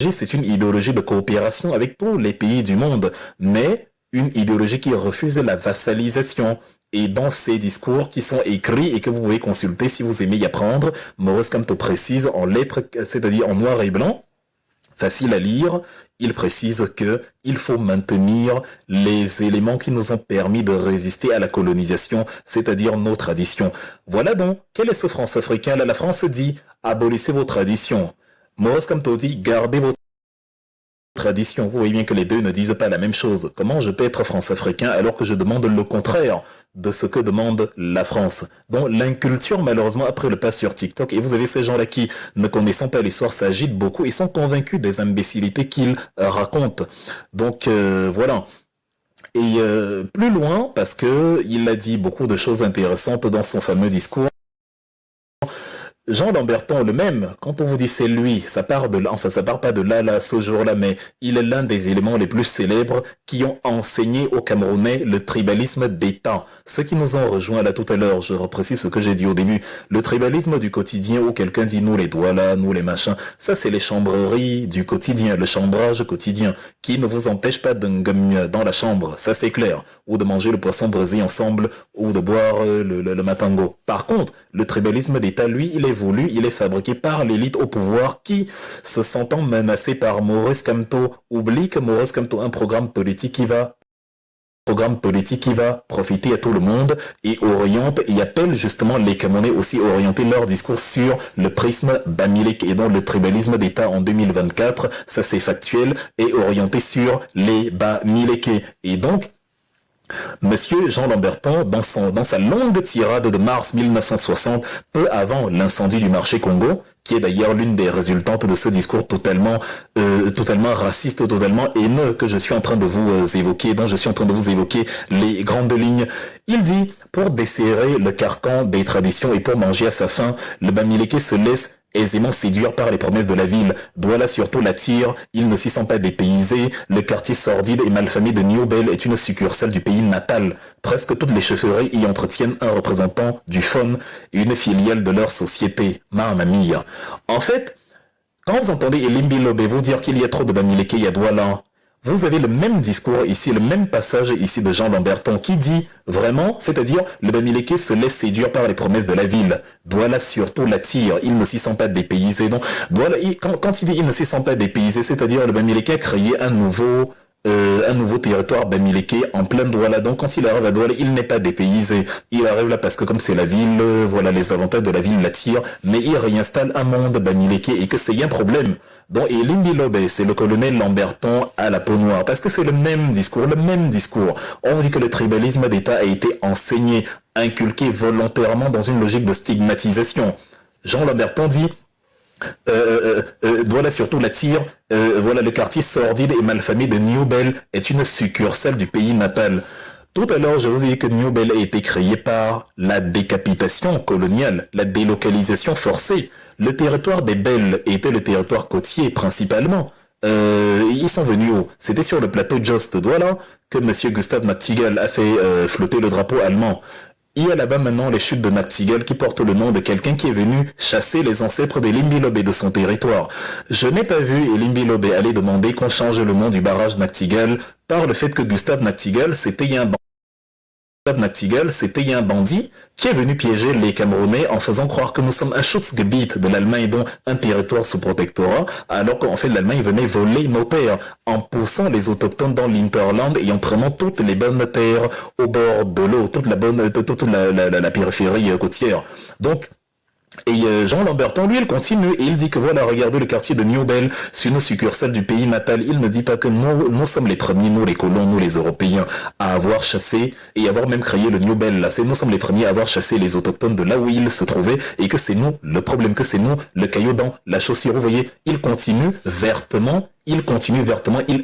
c'est une idéologie de coopération avec tous les pays du monde, mais une idéologie qui refuse la vassalisation. Et dans ces discours qui sont écrits et que vous pouvez consulter si vous aimez y apprendre, Maurice Kamto précise en lettres, c'est-à-dire en noir et blanc, facile à lire, il précise que il faut maintenir les éléments qui nous ont permis de résister à la colonisation, c'est-à-dire nos traditions. Voilà donc, quel est ce France africain là? La France dit, abolissez vos traditions. Maurice Kamto dit, gardez vos traditions. Vous voyez bien que les deux ne disent pas la même chose. Comment je peux être France-africain alors que je demande le contraire de ce que demande la France? Donc l'inculture, malheureusement, après le pas sur TikTok, et vous avez ces gens-là qui, ne connaissant pas l'histoire, s'agitent beaucoup et sont convaincus des imbécilités qu'ils racontent. Donc voilà. Et plus loin, parce que il a dit beaucoup de choses intéressantes dans son fameux discours. Jean Lamberton, le même, quand on vous dit c'est lui, ça part de là, enfin ça part pas de là, ce jour-là, mais il est l'un des éléments les plus célèbres qui ont enseigné aux Camerounais le tribalisme d'État. Ceux qui nous ont rejoints là tout à l'heure, je reprécise ce que j'ai dit au début, le tribalisme du quotidien où quelqu'un dit nous les doigts là, nous les machins, ça c'est les chambreries du quotidien, le chambrage quotidien, qui ne vous empêche pas de dans la chambre, ça c'est clair, ou de manger le poisson braisé ensemble, ou de boire le matango. Par contre, le tribalisme d'État, lui, il est voulu, il est fabriqué par l'élite au pouvoir qui, se sentant menacé par Maurice Kamto, oublie que Maurice Kamto a un programme politique qui va profiter à tout le monde et oriente et appelle justement les Camerounais aussi à orienter leur discours sur le prisme Bamileke et donc le tribalisme d'État en 2024, ça c'est factuel, et orienté sur les Bamileke. Et donc, Monsieur Jean Lamberton, dans sa longue tirade de mars 1960, peu avant l'incendie du marché Congo, qui est d'ailleurs l'une des résultantes de ce discours totalement raciste, totalement haineux que je suis en train de vous évoquer, dont je suis en train de vous évoquer les grandes lignes. Il dit, pour desserrer le carcan des traditions et pour manger à sa faim, le Bamileke se laisse aisément séduire par les promesses de la ville. Douala surtout l'attire, il ne s'y sent pas dépaysé, le quartier sordide et malfamé de Niobel est une succursale du pays natal. Presque toutes les chefferies y entretiennent un représentant du FON et une filiale de leur société. Mamma mia. En fait, quand vous entendez Elimbi Lobe vous dire qu'il y a trop de Bamileke à Douala, vous avez le même discours ici, le même passage ici de Jean Lamberton qui dit vraiment, c'est-à-dire le Bamileke se laisse séduire par les promesses de la ville. Douala surtout l'attire, il ne s'y sent pas dépaysé. Donc, Douala, quand il dit il ne s'y sent pas dépaysé, c'est-à-dire le Bamileke a créé un nouveau territoire Bamileke en plein Douala. Donc quand il arrive à Douala, il n'est pas dépaysé. Il arrive là parce que comme c'est la ville, voilà, les avantages de la ville l'attirent, mais il réinstalle un monde Bamileke et que c'est un problème. Donc Elimbi Lobe, c'est le colonel Lamberton à la peau noire, parce que c'est le même discours. On vous dit que le tribalisme d'État a été enseigné, inculqué volontairement dans une logique de stigmatisation. Jean Lamberton dit Douala surtout l'attire, voilà, le quartier sordide et malfamé de Niobel est une succursale du pays natal. Tout à l'heure, je vous ai dit que Niobel a été créé par la décapitation coloniale, la délocalisation forcée. Le territoire des Belles était le territoire côtier principalement. Ils sont venus où? C'était sur le plateau de Jost de Douala que Monsieur Gustave Nachtigal a fait flotter le drapeau allemand. Il y a là-bas maintenant les chutes de Nachtigal qui portent le nom de quelqu'un qui est venu chasser les ancêtres d'Elimbi Lobe de son territoire. Je n'ai pas vu Elimbi Lobe aller demander qu'on change le nom du barrage Nachtigal par le fait que Gustave Nachtigal, c'était un bandit qui est venu piéger les Camerounais en faisant croire que nous sommes un Schutzgebiet de l'Allemagne, donc un territoire sous protectorat, alors qu'en fait l'Allemagne venait voler nos terres en poussant les autochtones dans l'Interland et en prenant toutes les bonnes terres au bord de l'eau, toute la périphérie côtière. Donc, et Jean Lamberton, lui, il continue et il dit que voilà, regardez le quartier de Niobel, c'est une succursale du pays natal. Il ne dit pas que nous sommes les premiers, nous les colons, nous les Européens, à avoir chassé et avoir même créé le Niobel. Là, nous sommes les premiers à avoir chassé les autochtones de là où ils se trouvaient et que c'est nous, le problème, que c'est nous, le caillou dans la chaussure. Vous voyez, il continue vertement, il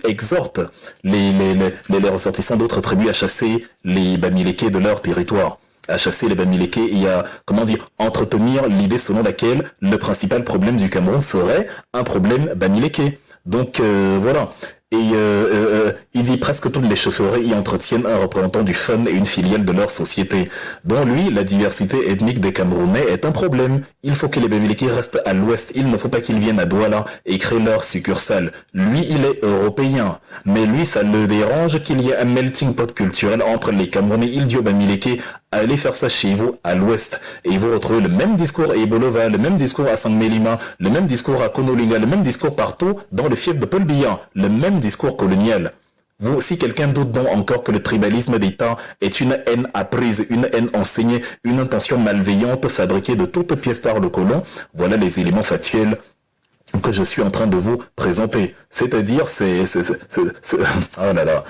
exhorte les ressortissants d'autres tribus à chasser les Bamileke de leur territoire, à chasser les Bamileke et à, entretenir l'idée selon laquelle le principal problème du Cameroun serait un problème Bamileke. Donc voilà. il dit presque toutes les chauffeuries y entretiennent un représentant du fun et une filiale de leur société. Dans lui, la diversité ethnique des Camerounais est un problème. Il faut que les Bamileke restent à l'ouest. Il ne faut pas qu'ils viennent à Douala et créent leur succursale. Lui, il est européen. Mais lui, ça le dérange qu'il y ait un melting pot culturel entre les Camerounais. Il dit aux Bamileke, allez faire ça chez vous, à l'ouest. Et vous retrouvez le même discours à Ibolova, le même discours à Saint-Mélima, le même discours à Konolinga, le même discours partout dans le fief de Paul Biya, le même discours colonial. Vous, si quelqu'un doute donc encore que le tribalisme d'État est une haine apprise, une haine enseignée, une intention malveillante fabriquée de toutes pièces par le colon, voilà les éléments factuels que je suis en train de vous présenter. C'est-à-dire, oh là là.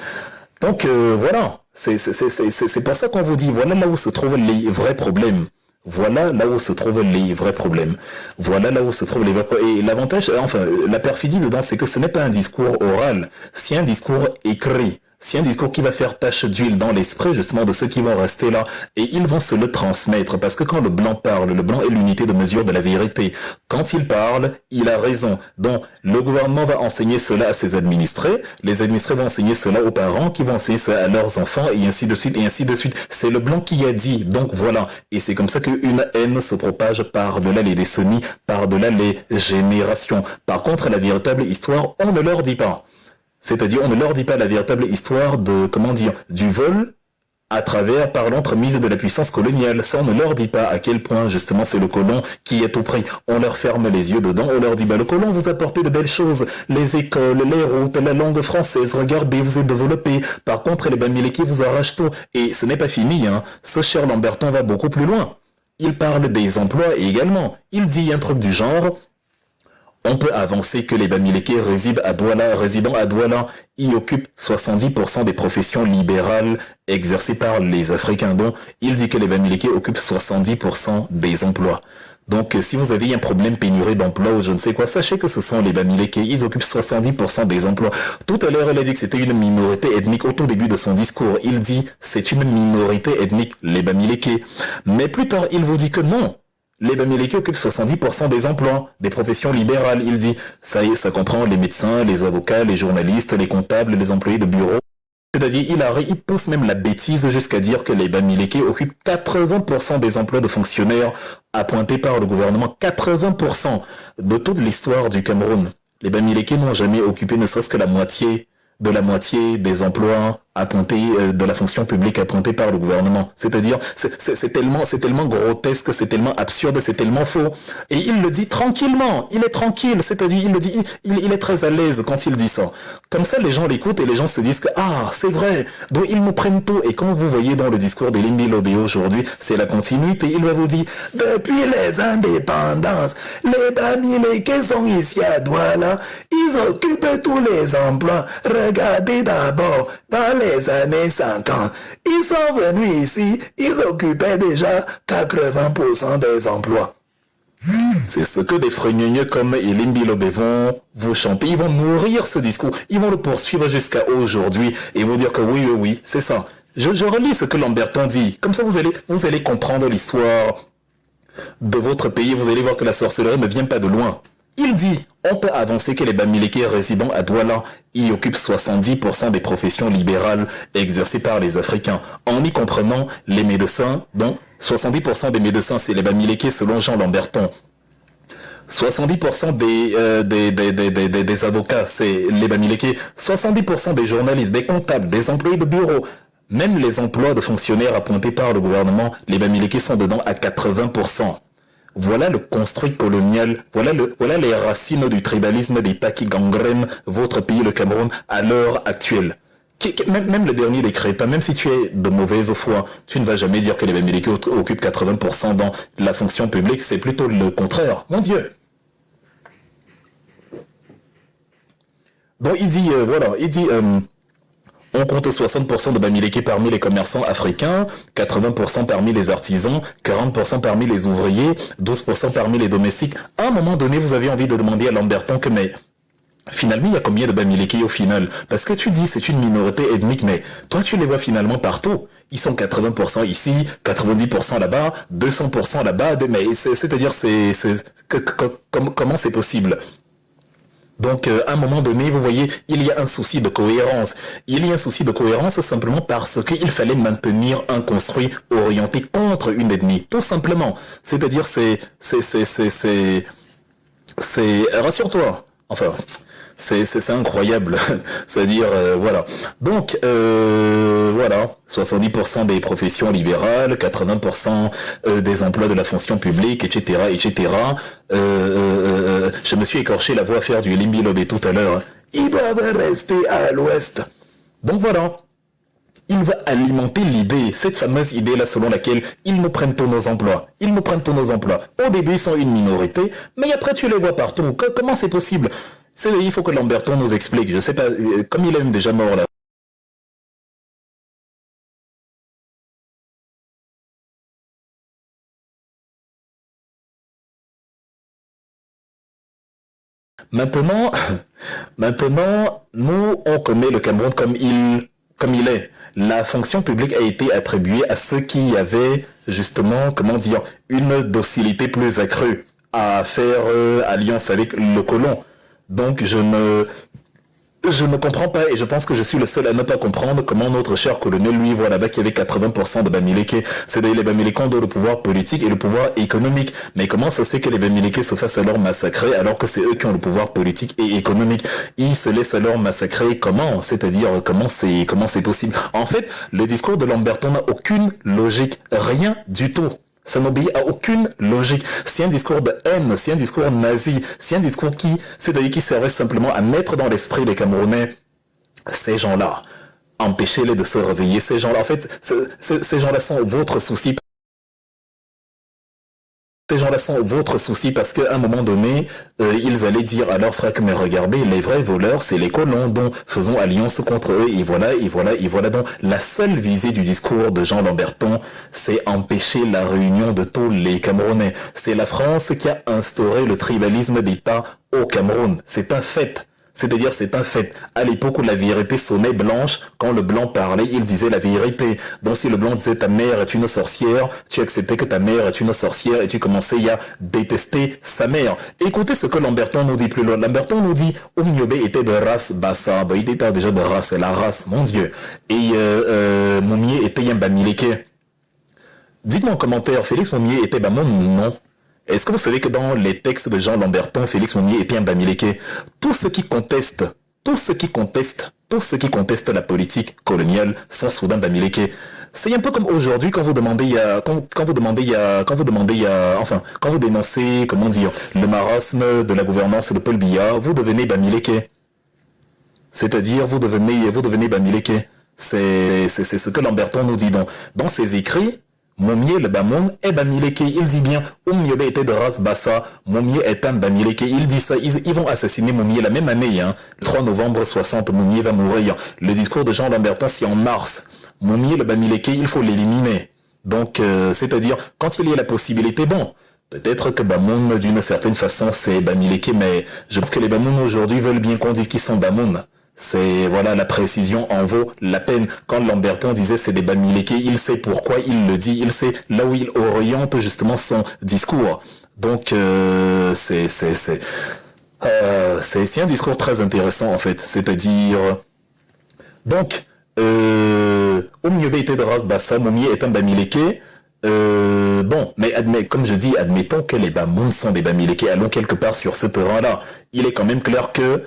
Donc voilà, c'est pour ça qu'on vous dit, voilà là où se trouvent les vrais problèmes. Voilà là où se trouvent les vrais problèmes. Voilà là où se trouvent les vrais problèmes. Et l'avantage, enfin, la perfidie dedans, c'est que ce n'est pas un discours oral, c'est un discours écrit. C'est un discours qui va faire tache d'huile dans l'esprit justement de ceux qui vont rester là et ils vont se le transmettre parce que quand le blanc parle, le blanc est l'unité de mesure de la vérité. Quand il parle, il a raison. Donc le gouvernement va enseigner cela à ses administrés, les administrés vont enseigner cela aux parents qui vont enseigner cela à leurs enfants et ainsi de suite et ainsi de suite. C'est le blanc qui a dit. Donc voilà. Et c'est comme ça qu'une haine se propage par-delà les décennies, par-delà les générations. Par contre, la véritable histoire, on ne leur dit pas. C'est-à-dire, on ne leur dit pas la véritable histoire de, comment dire, du vol par l'entremise de la puissance coloniale. Ça, on ne leur dit pas à quel point, justement, c'est le colon qui est au prix. On leur ferme les yeux dedans, on leur dit, le colon vous apporte de belles choses, les écoles, les routes, la langue française, regardez, vous êtes développé. Par contre, les Bamileke vous arrachent tout. Et ce n'est pas fini, hein. Ce cher Lamberton va beaucoup plus loin. Il parle des emplois également. Il dit un truc du genre, on peut avancer que les Bamileke résidant à Douala y occupent 70% des professions libérales exercées par les Africains. Donc, il dit que les Bamileke occupent 70% des emplois. Donc, si vous avez un problème pénurie d'emploi ou je ne sais quoi, sachez que ce sont les Bamileke. Ils occupent 70% des emplois. Tout à l'heure, il a dit que c'était une minorité ethnique au tout début de son discours. Il dit, c'est une minorité ethnique, les Bamileke. Mais plus tard, il vous dit que non. Les Bamileke occupent 70% des emplois, des professions libérales. Il dit, ça comprend les médecins, les avocats, les journalistes, les comptables, les employés de bureau. C'est-à-dire, il pousse même la bêtise jusqu'à dire que les Bamileke occupent 80% des emplois de fonctionnaires appointés par le gouvernement. 80% de toute l'histoire du Cameroun. Les Bamileke n'ont jamais occupé ne serait-ce que la moitié des emplois appointés de la fonction publique appointée par le gouvernement. C'est-à-dire, c'est tellement grotesque, c'est tellement absurde, c'est tellement faux. Et il le dit tranquillement, il est tranquille, c'est-à-dire, il le dit, il est très à l'aise quand il dit ça. Comme ça, les gens l'écoutent et les gens se disent que, ah, c'est vrai, donc ils nous prennent tout. Et quand vous voyez dans le discours d'Elimbi Lobé aujourd'hui, c'est la continuité, il va vous dire, depuis les indépendances, les Bamileke sont ici à Douala, ils occupent tous les emplois. Regardez d'abord, dans les années 50, ils sont venus ici, ils occupaient déjà 80% des emplois. C'est ce que des frégneux comme Elimbi Lobé vont vous chanter. Ils vont nourrir ce discours. Ils vont le poursuivre jusqu'à aujourd'hui et vont dire que oui, c'est ça. Je relis ce que Lamberton dit. Comme ça, vous allez comprendre l'histoire de votre pays. Vous allez voir que la sorcellerie ne vient pas de loin. Il dit, on peut avancer que les Bamileke résidant à Douala y occupent 70% des professions libérales exercées par les Africains, en y comprenant les médecins, dont 70% des médecins, c'est les Bamileke selon Jean Lamberton. 70% des avocats, c'est les Bamileke. 70% des journalistes, des comptables, des employés de bureau, même les emplois de fonctionnaires appointés par le gouvernement, les Bamileke sont dedans à 80%. Voilà le construit colonial, voilà les racines du tribalisme d'État qui gangrène votre pays, le Cameroun, à l'heure actuelle. Même le dernier des crétins, même si tu es de mauvaise foi, tu ne vas jamais dire que les Bamileke occupent 80% dans la fonction publique, c'est plutôt le contraire. Mon Dieu! Donc il dit, on compte 60% de Bamileke parmi les commerçants africains, 80% parmi les artisans, 40% parmi les ouvriers, 12% parmi les domestiques. À un moment donné, vous avez envie de demander à Lamberton que, mais finalement, il y a combien de Bamileke au final? Parce que tu dis c'est une minorité ethnique, mais toi tu les vois finalement partout. Ils sont 80% ici, 90% là-bas, 200% là-bas, mais c'est-à-dire comment c'est possible? Donc, à un moment donné, vous voyez, il y a un souci de cohérence. Il y a un souci de cohérence simplement parce qu'il fallait maintenir un construit orienté contre une ethnie, tout simplement. C'est-à-dire, rassure-toi. Enfin, c'est incroyable. C'est-à-dire, voilà. Donc, voilà, 70% des professions libérales, 80% des emplois de la fonction publique, etc., etc. Je me suis écorché la voix à faire du Limbi Lobé tout à l'heure. Ils doivent rester à l'ouest. Donc voilà. Il va alimenter l'idée, cette fameuse idée-là selon laquelle ils nous prennent tous nos emplois. Ils nous prennent tous nos emplois. Au début, ils sont une minorité, mais après, tu les vois partout. Comment c'est possible? Il faut que Lamberton nous explique. Je sais pas, comme il est même déjà mort là. Maintenant, maintenant, nous, on connaît le Cameroun comme il est. La fonction publique a été attribuée à ceux qui avaient, justement, comment dire, une docilité plus accrue à faire alliance avec le colon. Donc, je ne comprends pas et je pense que je suis le seul à ne pas comprendre comment notre cher colonel lui voit là-bas qu'il y avait 80% de Bamileke. C'est-à-dire les Bamileke ont le pouvoir politique et le pouvoir économique. Mais comment ça se fait que les Bamileke se fassent alors massacrer alors que c'est eux qui ont le pouvoir politique et économique? Ils se laissent alors massacrer comment? C'est-à-dire comment c'est possible? En fait, le discours de Lamberton n'a aucune logique, rien du tout. Ça n'obéit à aucune logique. C'est un discours de haine, c'est un discours nazi, c'est un discours c'est-à-dire qui servait simplement à mettre dans l'esprit des Camerounais ces gens-là. Empêchez-les de se réveiller, ces gens-là. En fait, ces gens-là sont votre souci. Ces gens-là sont votre souci parce qu'à un moment donné, ils allaient dire à leurs frères que mais regardez, les vrais voleurs, c'est les colons, dont faisons alliance contre eux, et voilà, et voilà, et voilà. Donc, la seule visée du discours de Jean Lamberton, c'est empêcher la réunion de tous les Camerounais. C'est la France qui a instauré le tribalisme d'État au Cameroun. C'est un fait. C'est-à-dire, c'est un fait. À l'époque où la vérité sonnait blanche, quand le blanc parlait, il disait la vérité. Donc, si le blanc disait ta mère est une sorcière, tu acceptais que ta mère est une sorcière et tu commençais à détester sa mère. Écoutez ce que Lamberton nous dit plus loin. Lamberton nous dit, Oumniobé était de race Bassa. Ben, il était déjà de race, c'est la race, mon Dieu. Et Moumier était un Bamileke. Dites-moi en commentaire, Félix Moumier était Bamon? Non. Est-ce que vous savez que dans les textes de Jean Lamberton, Félix Moumier était un Bamileke? Tous ceux qui contestent, tous ceux qui contestent, tous ceux qui contestent la politique coloniale sont soudain Bamileke. C'est un peu comme aujourd'hui quand vous demandez quand vous dénoncez, comment dire, le marasme de la gouvernance de Paul Biya, vous devenez Bamileke. C'est-à-dire, vous devenez Bamileke. C'est ce que Lamberton nous dit dans ses écrits. Momier le Bamoun est Bamileke. Il dit bien, Oumniobé était de race Bassa, Momier est un Bamileke. Il dit ça, ils vont assassiner Momier la même année, hein. Le 3 novembre 60, Momier va mourir. Le discours de Jean Lamberton, c'est en mars. Momier le Bamileke, il faut l'éliminer. Donc, c'est-à-dire, quand il y a la possibilité, bon, peut-être que Bamoun, d'une certaine façon, c'est Bamileke, mais je pense que les Bamoun aujourd'hui veulent bien qu'on dise qu'ils sont Bamoun. C'est, voilà, la précision en vaut la peine. Quand Lamberton disait c'est des Bamileke, il sait pourquoi il le dit, il sait là où il oriente justement son discours. Donc, c'est un discours très intéressant en fait. C'est-à-dire, donc, Oumniobé était de race Bassa, Momier est un Bamileke. Bon, mais comme je dis, admettons que les Bamoun sont des Bamileke, allons quelque part sur ce terrain-là. Il est quand même clair que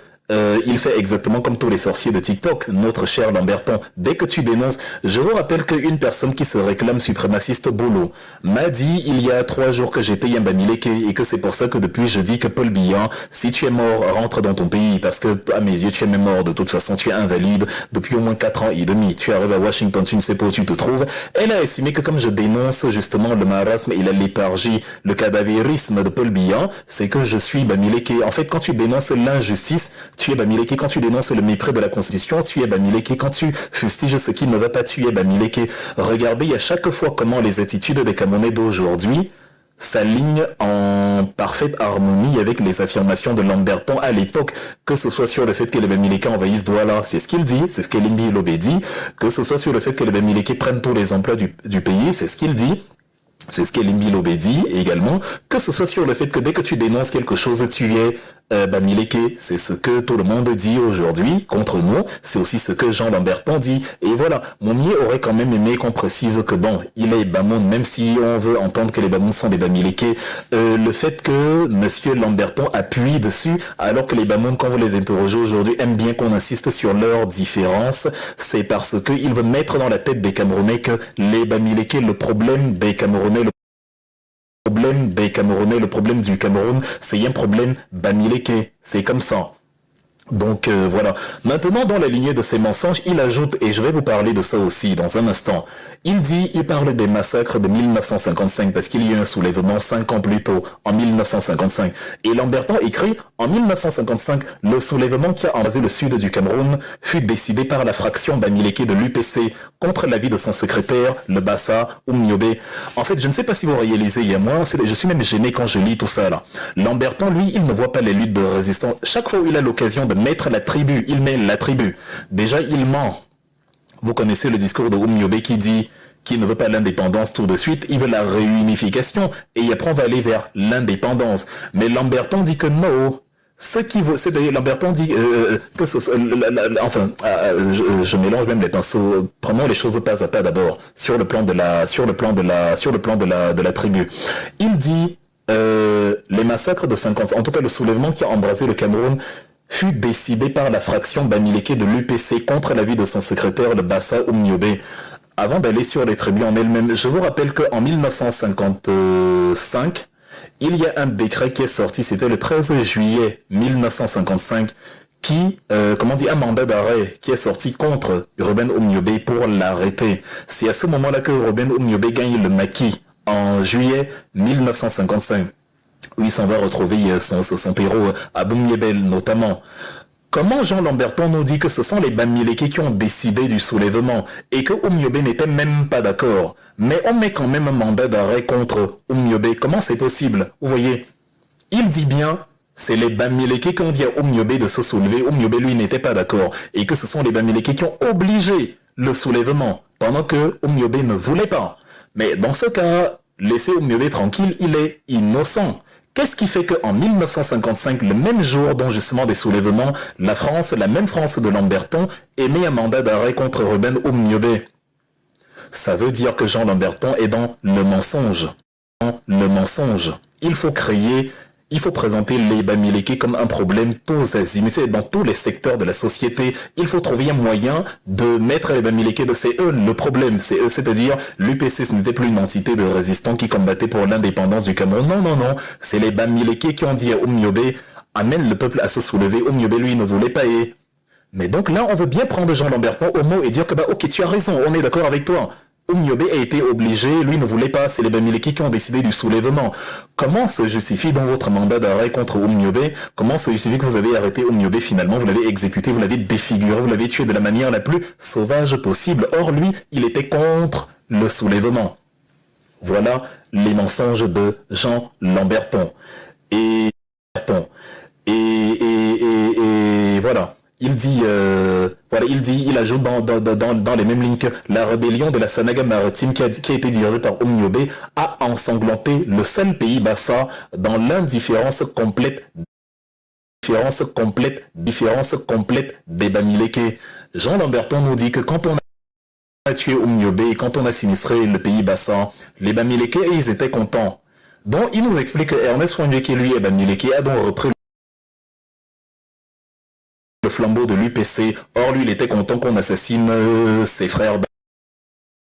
il fait exactement comme tous les sorciers de TikTok, notre cher Lamberton. Dès que tu dénonces, je vous rappelle qu'une personne qui se réclame suprémaciste boulot m'a dit il y a 3 jours que j'étais un Bamileke et que c'est pour ça que depuis je dis que Paul Biya, si tu es mort, rentre dans ton pays parce que à mes yeux tu es même mort de toute façon, tu es invalide depuis au moins 4 ans et demi. Tu arrives à Washington, tu ne sais pas où tu te trouves. Elle a estimé que comme je dénonce justement le marasme et la léthargie, le cadavérisme de Paul Biya, c'est que je suis Bamileke. En fait, quand tu dénonces l'injustice, tu es Bamileke. Quand tu dénonces le mépris de la Constitution, tu es Bamileke. Quand tu fustiges ce qui ne va pas, tu es Bamileke. Regardez à chaque fois comment les attitudes des Camerounais d'aujourd'hui s'alignent en parfaite harmonie avec les affirmations de Lamberton à l'époque, que ce soit sur le fait que les Bamileke envahissent Douala, c'est ce qu'il dit, c'est ce qu'Elimbi Lobé dit, que ce soit sur le fait que les Bamileke prennent tous les emplois du pays, c'est ce qu'il dit. C'est ce qu'Elimbi Lobé dit également, que ce soit sur le fait que dès que tu dénonces quelque chose, tu es Bamileke, c'est ce que tout le monde dit aujourd'hui contre nous, c'est aussi ce que Jean Lamberton dit, et voilà, Mounier aurait quand même aimé qu'on précise que bon, il est Bamoun, même si on veut entendre que les Bamouns sont des Bamileke, le fait que Monsieur Lamberton appuie dessus, alors que les Bamouns, quand vous les interrogez aujourd'hui, aiment bien qu'on insiste sur leurs différences, c'est parce qu'il veut mettre dans la tête des Camerounais que les Bamileke, le problème des Camerounais, le problème du Cameroun, c'est un problème Bamileke. C'est comme ça. Donc voilà. Maintenant, dans la lignée de ces mensonges, il ajoute, et je vais vous parler de ça aussi dans un instant, il parle des massacres de 1955, parce qu'il y a eu un soulèvement 5 ans plus tôt, en 1955. Et Lamberton écrit, en 1955, le soulèvement qui a envasé le sud du Cameroun fut décidé par la fraction Bamileke de l'UPC, contre l'avis de son secrétaire, le Bassa Oumniobé. En fait, je ne sais pas si vous réalisez, il y a moi, je suis même gêné quand je lis tout ça là. Lamberton, lui, il ne voit pas les luttes de résistance. Chaque fois où il a l'occasion de mettre la tribu, il met la tribu. Déjà, il ment. Vous connaissez le discours de Oumniobé qui dit qu'il ne veut pas l'indépendance tout de suite, il veut la réunification, et après on va aller vers l'indépendance. Mais Lamberton dit que non. Ce qui veut, c'est d'ailleurs Lamberton dit que je mélange même les pinceaux. Prenons les choses pas à pas d'abord sur le plan de la tribu. Il dit les massacres de 50, en tout cas le soulèvement qui a embrasé le Cameroun fut décidé par la fraction Bamileke de l'UPC contre l'avis de son secrétaire, le Bassa Oumniobé. Avant d'aller sur les tribus en elles-mêmes, je vous rappelle qu'en 1955, il y a un décret qui est sorti, c'était le 13 juillet 1955, un mandat d'arrêt qui est sorti contre Ruben Oumniobé pour l'arrêter. C'est à ce moment-là que Ruben Oumniobé gagne le maquis, en juillet 1955. Où il s'en va retrouver son héros à Boumniebel notamment. Comment Jean Lamberton nous dit que ce sont les Bamileke qui ont décidé du soulèvement et que Oumniobé n'était même pas d'accord, mais on met quand même un mandat d'arrêt contre Oumniobé. Comment c'est possible? Vous voyez, il dit bien, c'est les Bamileke qui ont dit à Oumniobé de se soulever. Oumniobé, lui, n'était pas d'accord, et que ce sont les Bamileke qui ont obligé le soulèvement, pendant que Oumniobé ne voulait pas. Mais dans ce cas, laissez Oumniobé tranquille, il est innocent. Qu'est-ce qui fait qu'en 1955, le même jour dont justement des soulèvements, la même France de Lamberton, émet un mandat d'arrêt contre Ruben Oumniobé? Ça veut dire que Jean Lamberton est dans le mensonge. Il faut présenter les Bamileke comme un problème tous azimuts, dans tous les secteurs de la société. Il faut trouver un moyen de mettre les Bamileke de c'est eux le problème, c'est eux, c'est-à-dire l'UPC, ce n'était plus une entité de résistants qui combattait pour l'indépendance du Cameroun. Non, c'est les Bamileke qui ont dit à Oumniobé, amène le peuple à se soulever. Oumniobé, lui, ne voulait pas y. Mais donc là, on veut bien prendre Jean Lamberton au mot et dire que ok, tu as raison, on est d'accord avec toi. Oumniobé a été obligé, lui ne voulait pas, c'est les Bamileke qui ont décidé du soulèvement. Comment se justifie dans votre mandat d'arrêt contre Oumniobé? Comment se justifie que vous avez arrêté Oumniobé finalement, vous l'avez exécuté, vous l'avez défiguré, vous l'avez tué de la manière la plus sauvage possible? Or lui, il était contre le soulèvement. Voilà les mensonges de Jean Lamberton. Et voilà. Il ajoute dans les mêmes lignes que la rébellion de la Sanaga maritime qui a été dirigée par Oumniobé a ensanglanté le seul pays Bassa dans l'indifférence complète des Bamileke. Jean Lamberton nous dit que quand on a tué Oumniobé et quand on a sinistré le pays Bassa, les Bamileke, ils étaient contents. Donc il nous explique que Ernest Ouangé, qui lui est Bamileke, a donc repris le flambeau de l'UPC. Or, lui, il était content qu'on assassine ses frères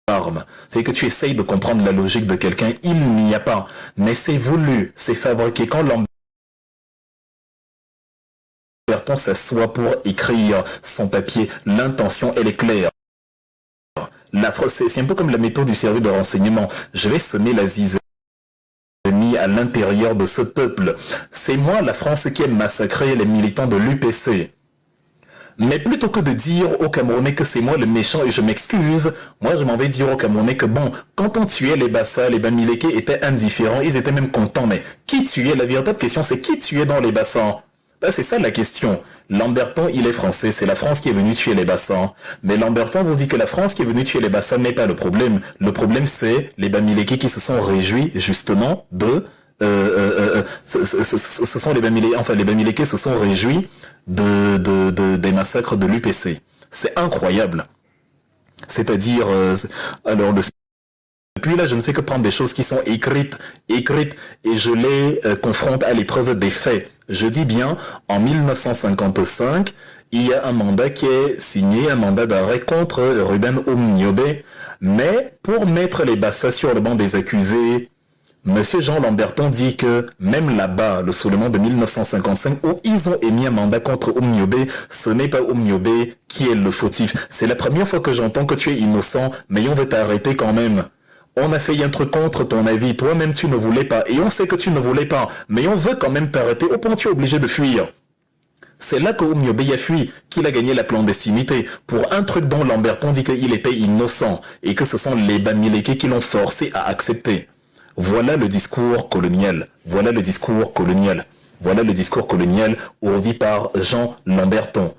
d'armes. C'est que tu essayes de comprendre la logique de quelqu'un, il n'y a pas. Mais c'est voulu, c'est fabriqué. Quand Lamberton s'assoit pour écrire son papier, l'intention, elle est claire. C'est un peu comme la méthode du service de renseignement. Je vais semer la zizanie à l'intérieur de ce peuple. C'est moi, la France, qui ai massacré les militants de l'UPC. Mais plutôt que de dire aux Camerounais que c'est moi le méchant et je m'excuse, moi je m'en vais dire aux Camerounais que bon, quand on tuait les Bassa, les Bamileke étaient indifférents, ils étaient même contents, mais qui tuait? La véritable question, c'est qui tuait dans les Bassa? Ben, c'est ça la question. Lamberton, il est français, c'est la France qui est venue tuer les Bassa. Mais Lamberton vous dit que la France qui est venue tuer les Bassa n'est pas le problème. Le problème, c'est les Bamileke qui se sont réjouis justement de ce sont les Bamileke, enfin les Bamileke se sont réjouis des massacres de l'UPC. C'est incroyable. C'est-à-dire, alors depuis là, je ne fais que prendre des choses qui sont écrites, et je les confronte à l'épreuve des faits. Je dis bien, en 1955, il y a un mandat qui est signé, un mandat d'arrêt contre Ruben Oumniobé, mais pour mettre les Bassa sur le banc des accusés, Monsieur Jean Lamberton dit que même là-bas, le Souleymane de 1955, où ils ont émis un mandat contre Oumniobé, ce n'est pas Oumniobé qui est le fautif. C'est la première fois que j'entends que tu es innocent, mais on veut t'arrêter quand même. On a fait un truc contre ton avis, toi-même tu ne voulais pas, et on sait que tu ne voulais pas, mais on veut quand même t'arrêter, au point tu es obligé de fuir. C'est là que Oumniobé a fui, qu'il a gagné la clandestinité, pour un truc dont Lamberton dit qu'il était innocent, et que ce sont les Bamileke qui l'ont forcé à accepter. Voilà le discours colonial. Voilà le discours colonial. Voilà le discours colonial ourdi par Jean Lamberton.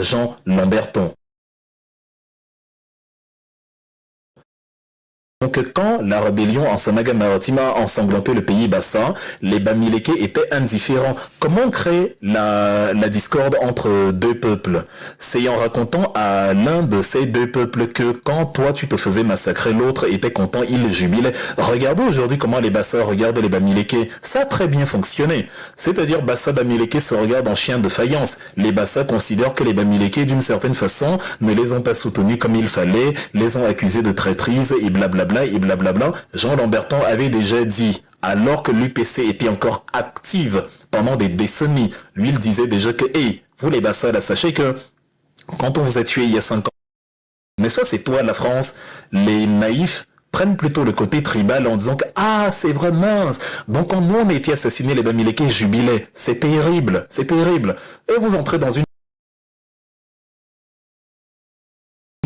Jean Lamberton. Donc quand la rébellion en Sanaga Maritime a ensanglanté le pays Bassa, les Bamileke étaient indifférents. Comment créer la discorde entre deux peuples? C'est en racontant à l'un de ces deux peuples que quand toi tu te faisais massacrer, l'autre était content, il jubilait. Regardez aujourd'hui comment les Bassa regardent les Bamileke. Ça a très bien fonctionné. C'est-à-dire Bassa Bamileke se regardent en chien de faïence. Les Bassa considèrent que les Bamileke d'une certaine façon ne les ont pas soutenus comme il fallait, les ont accusés de traîtrise et blablabla. Et blablabla, Jean Lamberton avait déjà dit, alors que l'UPC était encore active pendant des décennies, lui il disait déjà que, hey, vous les Bassa, là, sachez que quand on vous a tué il y a 5 ans, mais ça c'est toi la France, les naïfs prennent plutôt le côté tribal en disant que, ah, c'est vrai mince, donc quand nous on a été assassinés, les Bamileke jubilaient, c'est terrible, et vous entrez dans une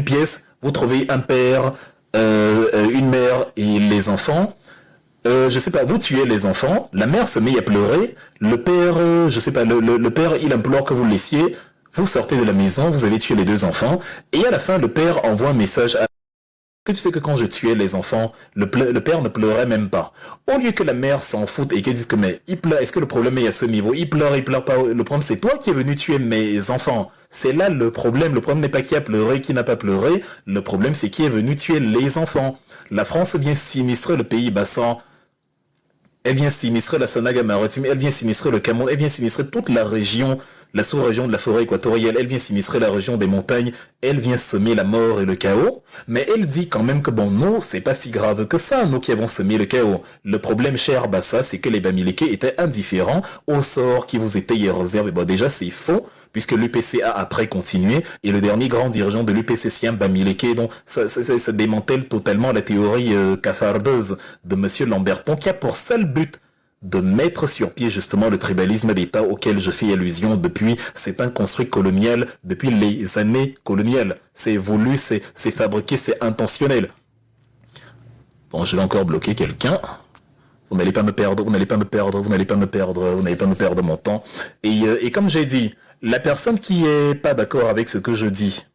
pièce, vous trouvez un père, une mère et les enfants, je sais pas, vous tuez les enfants, la mère se met à pleurer, le père, je sais pas, le père, il implore que vous le laissiez, vous sortez de la maison, vous avez tué les deux enfants, et à la fin, le père envoie un message à... Que tu sais que quand je tuais les enfants, le père ne pleurait même pas. Au lieu que la mère s'en foute et qu'elle dise que mais il pleure, est-ce que le problème est à ce niveau? Il pleure pas. Le problème c'est toi qui es venu tuer mes enfants. C'est là le problème. Le problème n'est pas qui a pleuré, qui n'a pas pleuré. Le problème c'est qui est venu tuer les enfants. La France vient sinistrer le pays Bassa. Elle vient sinistrer la Sanaga Maritime, elle vient sinistrer le Cameroun, elle vient sinistrer toute la région, la sous-région de la forêt équatoriale, elle vient sinistrer la région des montagnes, elle vient semer la mort et le chaos, mais elle dit quand même que bon, nous, c'est pas si grave que ça, nous qui avons semé le chaos. Le problème, cher Bassa, c'est que les Bamileke étaient indifférents au sort qui vous était réservé. Bon, déjà, c'est faux, puisque l'UPC a après continué, et le dernier grand dirigeant de l'UPC, Siem Bamileke, donc ça démantèle totalement la théorie cafardeuse de Monsieur Lamberton, qui a pour seul but de mettre sur pied justement le tribalisme d'État auquel je fais allusion depuis. C'est un construit colonial depuis les années coloniales. C'est voulu, c'est fabriqué, c'est intentionnel. Bon, je vais encore bloquer quelqu'un. Vous n'allez pas me perdre, vous n'allez pas me perdre, vous n'allez pas me perdre, vous n'allez pas me perdre mon temps. Et comme j'ai dit, la personne qui est pas d'accord avec ce que je dis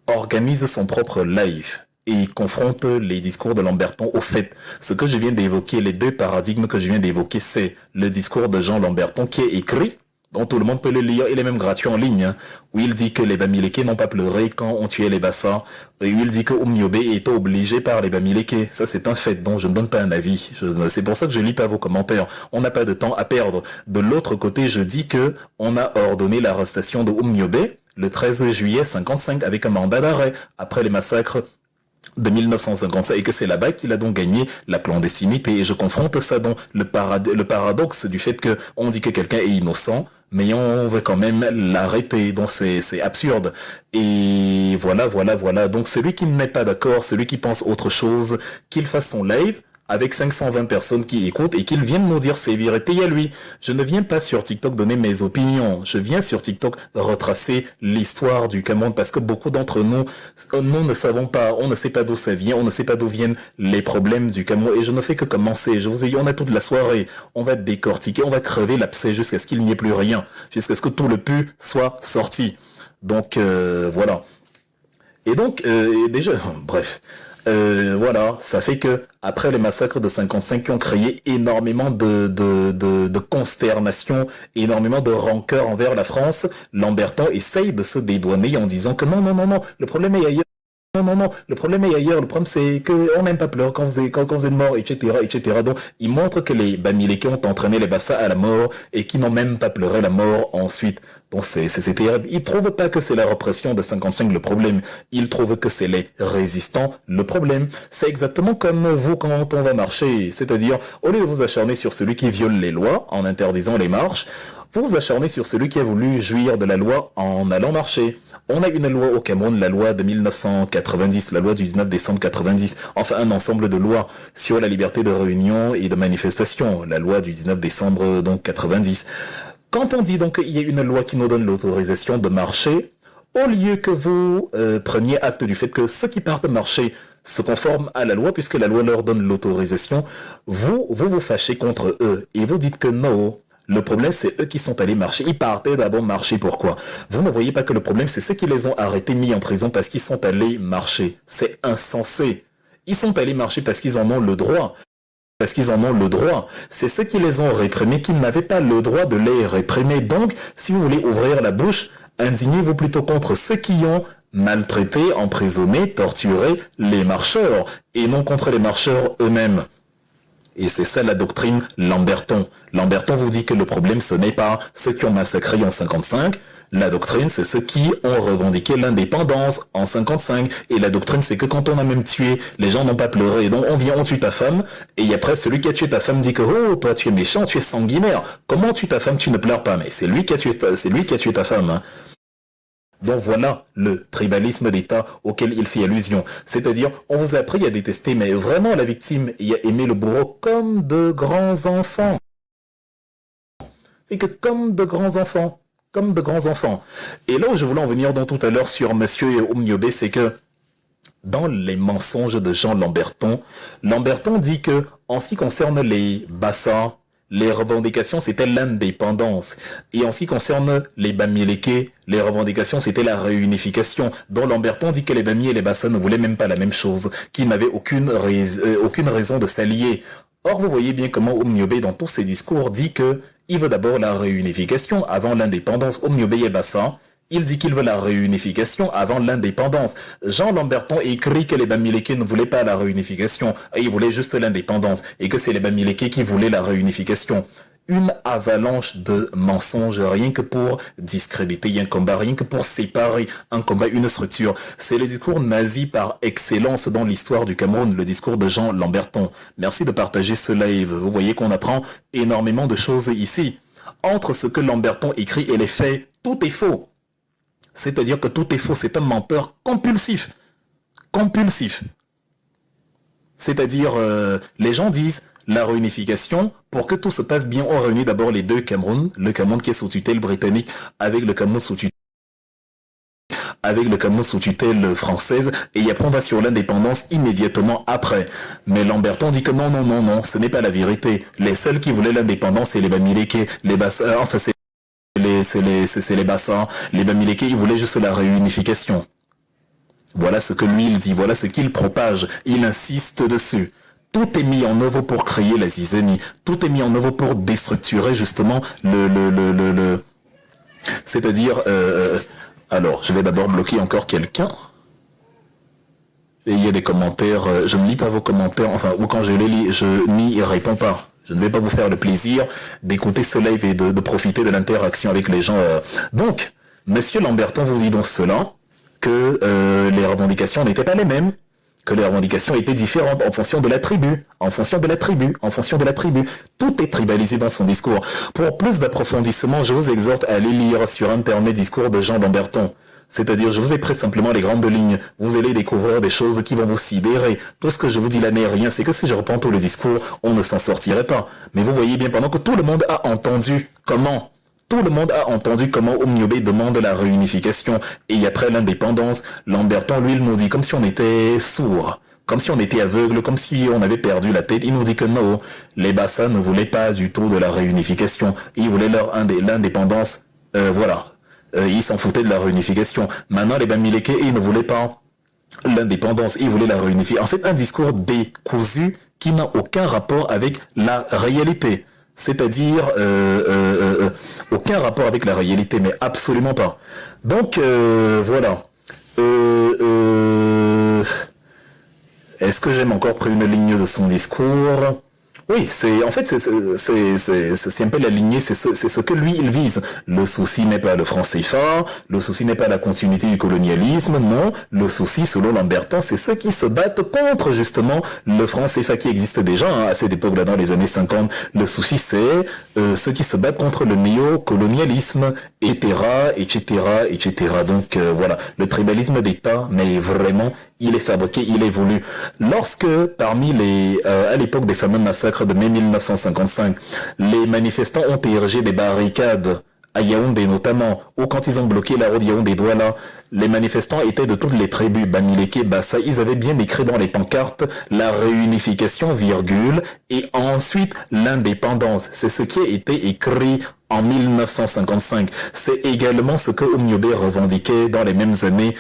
organise son propre live et confronte les discours de Lamberton au fait. Ce que je viens d'évoquer, les deux paradigmes que je viens d'évoquer, c'est le discours de Jean Lamberton qui est écrit, dont tout le monde peut le lire, il est même gratuit en ligne, hein, où il dit que les Bamileke n'ont pas pleuré quand on tuait les Bassa, et où il dit que Oumniobé était obligé par les Bamileke. Ça, c'est un fait dont je ne donne pas un avis. C'est pour ça que je lis pas vos commentaires. On n'a pas de temps à perdre. De l'autre côté, je dis que on a ordonné l'arrestation de Oumniobé le 13 juillet 55 avec un mandat d'arrêt après les massacres de 1955 et que c'est là-bas qu'il a donc gagné la clandestinité. Et je confronte ça donc le paradoxe du fait que on dit que quelqu'un est innocent, mais on veut quand même l'arrêter. Donc c'est absurde. Et voilà. Donc celui qui n'est pas d'accord, celui qui pense autre chose, qu'il fasse son live avec 520 personnes qui écoutent et qu'ils viennent nous dire ses vérités à lui. Je ne viens pas sur TikTok donner mes opinions. Je viens sur TikTok retracer l'histoire du Cameroun parce que beaucoup d'entre nous ne savons pas, on ne sait pas d'où ça vient, on ne sait pas d'où viennent les problèmes du Cameroun et je ne fais que commencer. Je vous ai dit, on a toute la soirée. On va décortiquer, on va crever l'abcès jusqu'à ce qu'il n'y ait plus rien, jusqu'à ce que tout le pu soit sorti. Donc, voilà. Et donc, déjà, bref. Voilà, ça fait que après les massacres de 55 qui ont créé énormément de consternation, énormément de rancœur envers la France, Lamberton essaye de se dédouaner en disant que non, non, non, non, le problème est ailleurs. Non, non, non, le problème est ailleurs. Le problème, c'est qu'on n'aime pas pleurer quand vous êtes mort, etc., etc. Donc, il montre que les Bamileke ont entraîné les Bassa à la mort et qui n'ont même pas pleuré la mort ensuite. Donc, c'est terrible. Ils trouvent pas que c'est la répression de 55 le problème. Ils trouvent que c'est les résistants le problème. C'est exactement comme vous quand on va marcher. C'est-à-dire, au lieu de vous acharner sur celui qui viole les lois en interdisant les marches, vous vous acharnez sur celui qui a voulu jouir de la loi en allant marcher. On a une loi au Cameroun, la loi de 1990, la loi du 19 décembre 90, enfin un ensemble de lois sur la liberté de réunion et de manifestation, la loi du 19 décembre donc 90. Quand on dit donc qu'il y a une loi qui nous donne l'autorisation de marcher, au lieu que vous preniez acte du fait que ceux qui partent marcher se conforment à la loi, puisque la loi leur donne l'autorisation, vous fâchez contre eux et vous dites que non. Le problème, c'est eux qui sont allés marcher. Ils partaient d'abord marcher. Pourquoi? Vous ne voyez pas que le problème, c'est ceux qui les ont arrêtés, mis en prison parce qu'ils sont allés marcher. C'est insensé. Ils sont allés marcher parce qu'ils en ont le droit. Parce qu'ils en ont le droit. C'est ceux qui les ont réprimés qui n'avaient pas le droit de les réprimer. Donc, si vous voulez ouvrir la bouche, indignez-vous plutôt contre ceux qui ont maltraité, emprisonné, torturé les marcheurs, et non contre les marcheurs eux-mêmes. Et c'est ça la doctrine Lamberton. Lamberton vous dit que le problème, ce n'est pas ceux qui ont massacré en 55. La doctrine, c'est ceux qui ont revendiqué l'indépendance en 55. Et la doctrine, c'est que quand on a même tué, les gens n'ont pas pleuré. Donc on vient, on tue ta femme. Et après, celui qui a tué ta femme dit que, oh, toi, tu es méchant, tu es sanguinaire. Comment tu ta femme, tu ne pleures pas? Mais c'est lui qui a tué ta femme, hein. Donc voilà le tribalisme d'État auquel il fait allusion. C'est-à-dire, on vous a appris à détester, mais vraiment la victime et à aimer le bourreau comme de grands enfants. C'est que comme de grands enfants. Comme de grands enfants. Et là où je voulais en venir donc tout à l'heure sur Monsieur Oumniobé, c'est que dans les mensonges de Jean Lamberton, Lamberton dit que en ce qui concerne les Bassa, les revendications, c'était l'indépendance. Et en ce qui concerne les Bamileke, les revendications, c'était la réunification. Dont Lamberton dit que les Bami et les Bassa ne voulaient même pas la même chose, qu'ils n'avaient aucune raison de s'allier. Or, vous voyez bien comment Oumniobé, dans tous ses discours, dit que il veut d'abord la réunification avant l'indépendance. Oumniobé et Bassa, il dit qu'il veut la réunification avant l'indépendance. Jean Lamberton écrit que les Bamileke ne voulaient pas la réunification, ils voulaient juste l'indépendance, et que c'est les Bamileke qui voulaient la réunification. Une avalanche de mensonges, rien que pour discréditer un combat, rien que pour séparer un combat, une structure. C'est le discours nazi par excellence dans l'histoire du Cameroun, le discours de Jean Lamberton. Merci de partager ce live. Vous voyez qu'on apprend énormément de choses ici. Entre ce que Lamberton écrit et les faits, tout est faux. C'est-à-dire que tout est faux, c'est un menteur compulsif. Compulsif. C'est-à-dire, les gens disent, la réunification, pour que tout se passe bien, on réunit d'abord les deux Cameroun, le Cameroun qui est sous tutelle britannique, avec le Cameroun sous tutelle française, et après on va sur l'indépendance immédiatement après. Mais Lamberton dit que non, non, non, non, ce n'est pas la vérité. Les seuls qui voulaient l'indépendance, c'est les Bamileke, les Bassa, enfin c'est les Bassa, les Bamileke, ils voulaient juste la réunification. Voilà ce que lui il dit, voilà ce qu'il propage, il insiste dessus. Tout est mis en œuvre pour créer la zizanie, tout est mis en œuvre pour déstructurer justement c'est-à-dire, alors je vais d'abord bloquer encore quelqu'un. Et il y a des commentaires, je ne lis pas vos commentaires, enfin, ou quand je les lis, je n'y réponds pas. Je ne vais pas vous faire le plaisir d'écouter ce live et de profiter de l'interaction avec les gens. Donc, Monsieur Lamberton vous dit donc cela, que les revendications n'étaient pas les mêmes, que les revendications étaient différentes en fonction de la tribu, en fonction de la tribu, en fonction de la tribu. Tout est tribalisé dans son discours. Pour plus d'approfondissement, je vous exhorte à aller lire sur Internet discours de Jean Lamberton. C'est-à-dire, je vous ai pris simplement les grandes lignes. Vous allez découvrir des choses qui vont vous sidérer. Tout ce que je vous dis là n'est rien. C'est que si je reprends tout le discours, on ne s'en sortirait pas. Mais vous voyez bien, pendant que tout le monde a entendu comment Oumniobé demande la réunification et après l'indépendance, Lamberton, lui, il nous dit comme si on était sourd, comme si on était aveugle, comme si on avait perdu la tête. Il nous dit que non, les Bassa ne voulaient pas du tout de la réunification. Ils voulaient l'indépendance, voilà. Ils s'en foutaient de la réunification. Maintenant, les Bamileke, ils ne voulaient pas. l'indépendance, il voulait la réunifier. En fait, un discours décousu qui n'a aucun rapport avec la réalité. C'est-à-dire, aucun rapport avec la réalité, mais absolument pas. Donc, voilà. Euh, euh, Est-ce que j'aime encore pris une ligne de son discours? Oui, c'est en fait c'est un peu la lignée, c'est ce que lui il vise. Le souci n'est pas le franc CFA, le souci n'est pas la continuité du colonialisme, non. Le souci, selon Lamberton, c'est ceux qui se battent contre justement le franc CFA qui existe déjà hein, à cette époque-là dans les années 50. Le souci c'est ceux qui se battent contre le néocolonialisme, etc., etc., etc. Donc voilà, le tribalisme d'État, mais vraiment il est fabriqué, il est voulu. Lorsque, parmi les, à l'époque des fameux massacres de mai 1955, les manifestants ont érigé des barricades à Yaoundé notamment, ou quand ils ont bloqué la route Yaoundé-Douala, les manifestants étaient de toutes les tribus, Bamileke, Bassa, ils avaient bien écrit dans les pancartes la réunification, virgule, et ensuite l'indépendance. C'est ce qui a été écrit en 1955. C'est également ce que Omniobé revendiquait dans les mêmes années